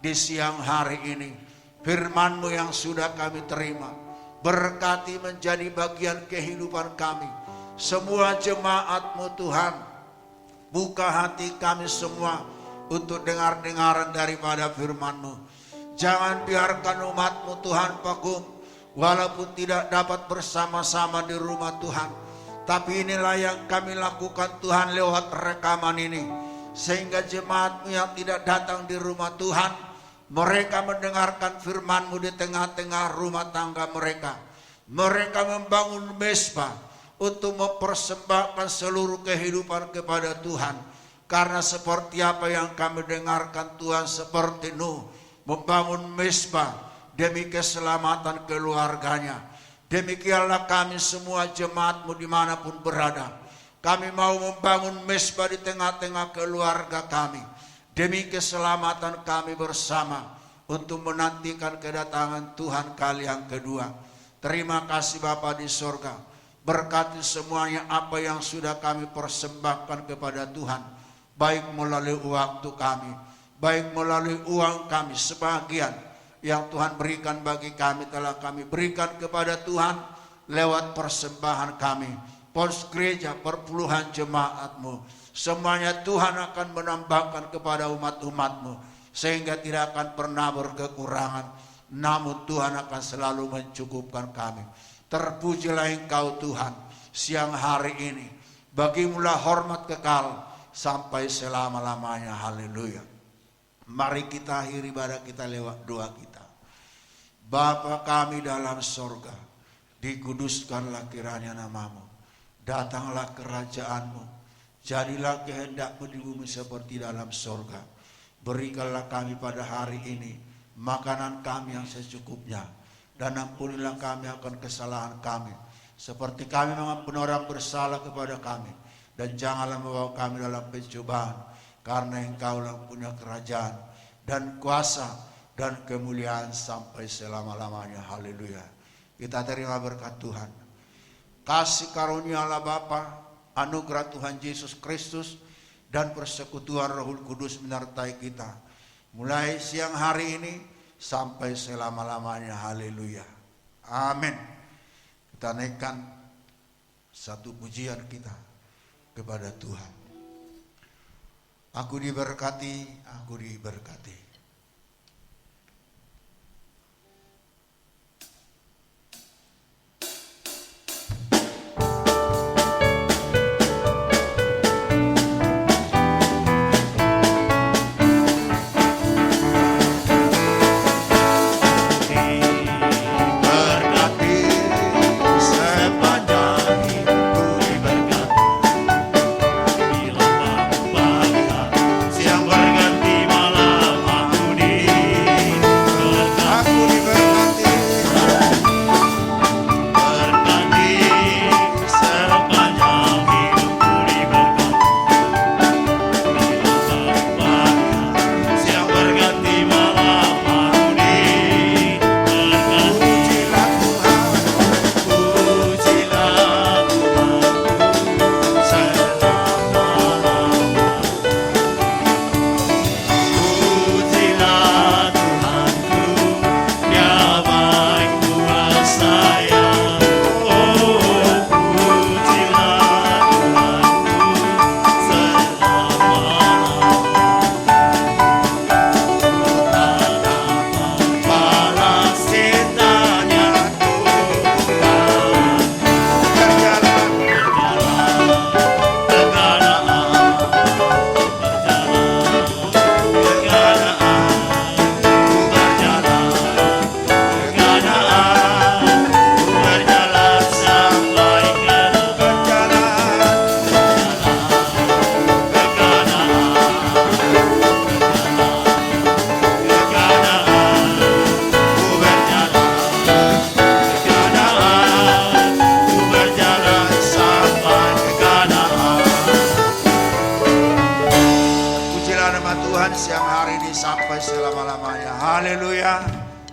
di siang hari ini. Firman-Mu yang sudah kami terima, berkati menjadi bagian kehidupan kami. Semua jemaat-Mu Tuhan, buka hati kami semua untuk dengar-dengaran daripada firman-Mu. Jangan biarkan umat-Mu Tuhan vakum, walaupun tidak dapat bersama-sama di rumah Tuhan. Tapi inilah yang kami lakukan Tuhan lewat rekaman ini, sehingga jemaat-Mu yang tidak datang di rumah Tuhan, mereka mendengarkan firman-Mu di tengah-tengah rumah tangga mereka. Mereka membangun mezbah untuk mempersembahkan seluruh kehidupan kepada Tuhan. Karena seperti apa yang kami dengarkan Tuhan, seperti Nuh membangun mezbah demi keselamatan keluarganya. Demikianlah kami semua jemaat-Mu dimanapun berada. Kami mau membangun mezbah di tengah-tengah keluarga kami, demi keselamatan kami bersama, untuk menantikan kedatangan Tuhan kali yang kedua. Terima kasih Bapa di sorga. Berkati semuanya apa yang sudah kami persembahkan kepada Tuhan, baik melalui waktu kami, baik melalui uang kami, sebagian yang Tuhan berikan bagi kami telah kami berikan kepada Tuhan lewat persembahan kami. Pos gereja, perpuluhan jemaat-Mu, semuanya Tuhan akan menambahkan kepada umat-umat-Mu, sehingga tidak akan pernah berkekurangan, namun Tuhan akan selalu mencukupkan kami. Terpujilah Engkau Tuhan siang hari ini, bagimulah hormat kekal sampai selama-lamanya. Haleluya. Mari kita akhiri ibadah kita lewat doa kita. Bapa kami dalam sorga, dikuduskanlah kiranya namamu, datanglah kerajaan-Mu, jadilah kehendak-Mu di bumi seperti dalam sorga. Berikanlah kami pada hari ini makanan kami yang secukupnya, dan ampunilah kami akan kesalahan kami, seperti kami mengampuni orang bersalah kepada kami. Dan janganlah membawa kami dalam pencobaan, karena Engkau-lah punya kerajaan dan kuasa dan kemuliaan sampai selama-lamanya. Haleluya. Kita terima berkat Tuhan. Kasih karunia Allah Bapa, anugerah Tuhan Yesus Kristus, dan persekutuan Roh Kudus menyertai kita mulai siang hari ini sampai selama-lamanya. Haleluya. Amin. Kita naikkan satu pujian kita kepada Tuhan. Aku diberkati, aku diberkati.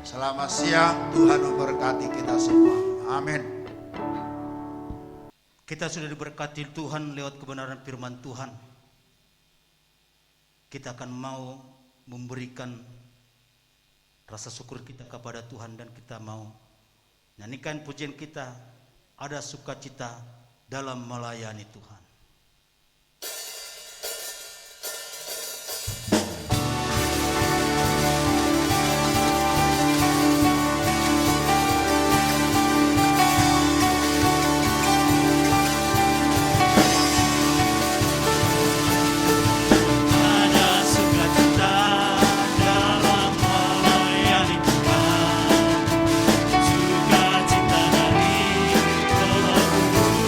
Selamat siang, Tuhan memberkati kita semua. Amin. Kita sudah diberkati Tuhan lewat kebenaran firman Tuhan. Kita akan mau memberikan rasa syukur kita kepada Tuhan, dan kita mau nyanyikan pujian kita, ada sukacita dalam melayani Tuhan. Sukacita dari Roh Kudus.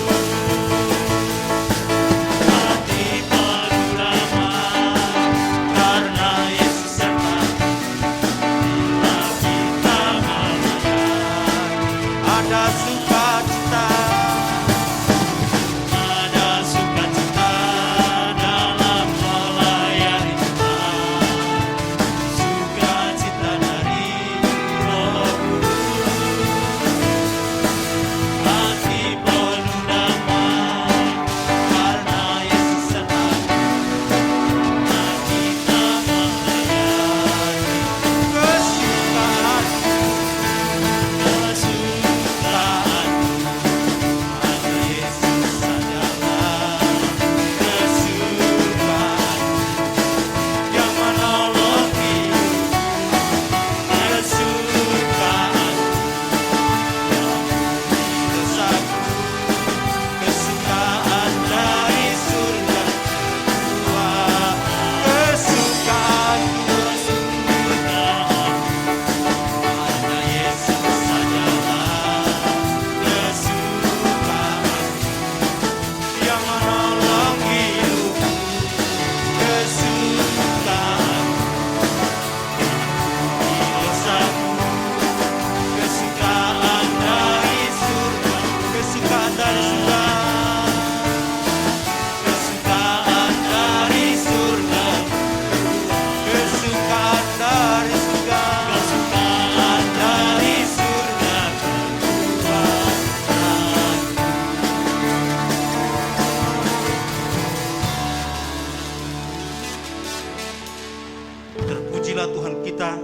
Terpujilah Tuhan kita,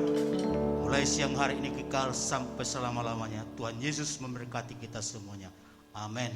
mulai siang hari ini kekal sampai selama-lamanya. Tuhan Yesus memberkati kita semuanya. Amin.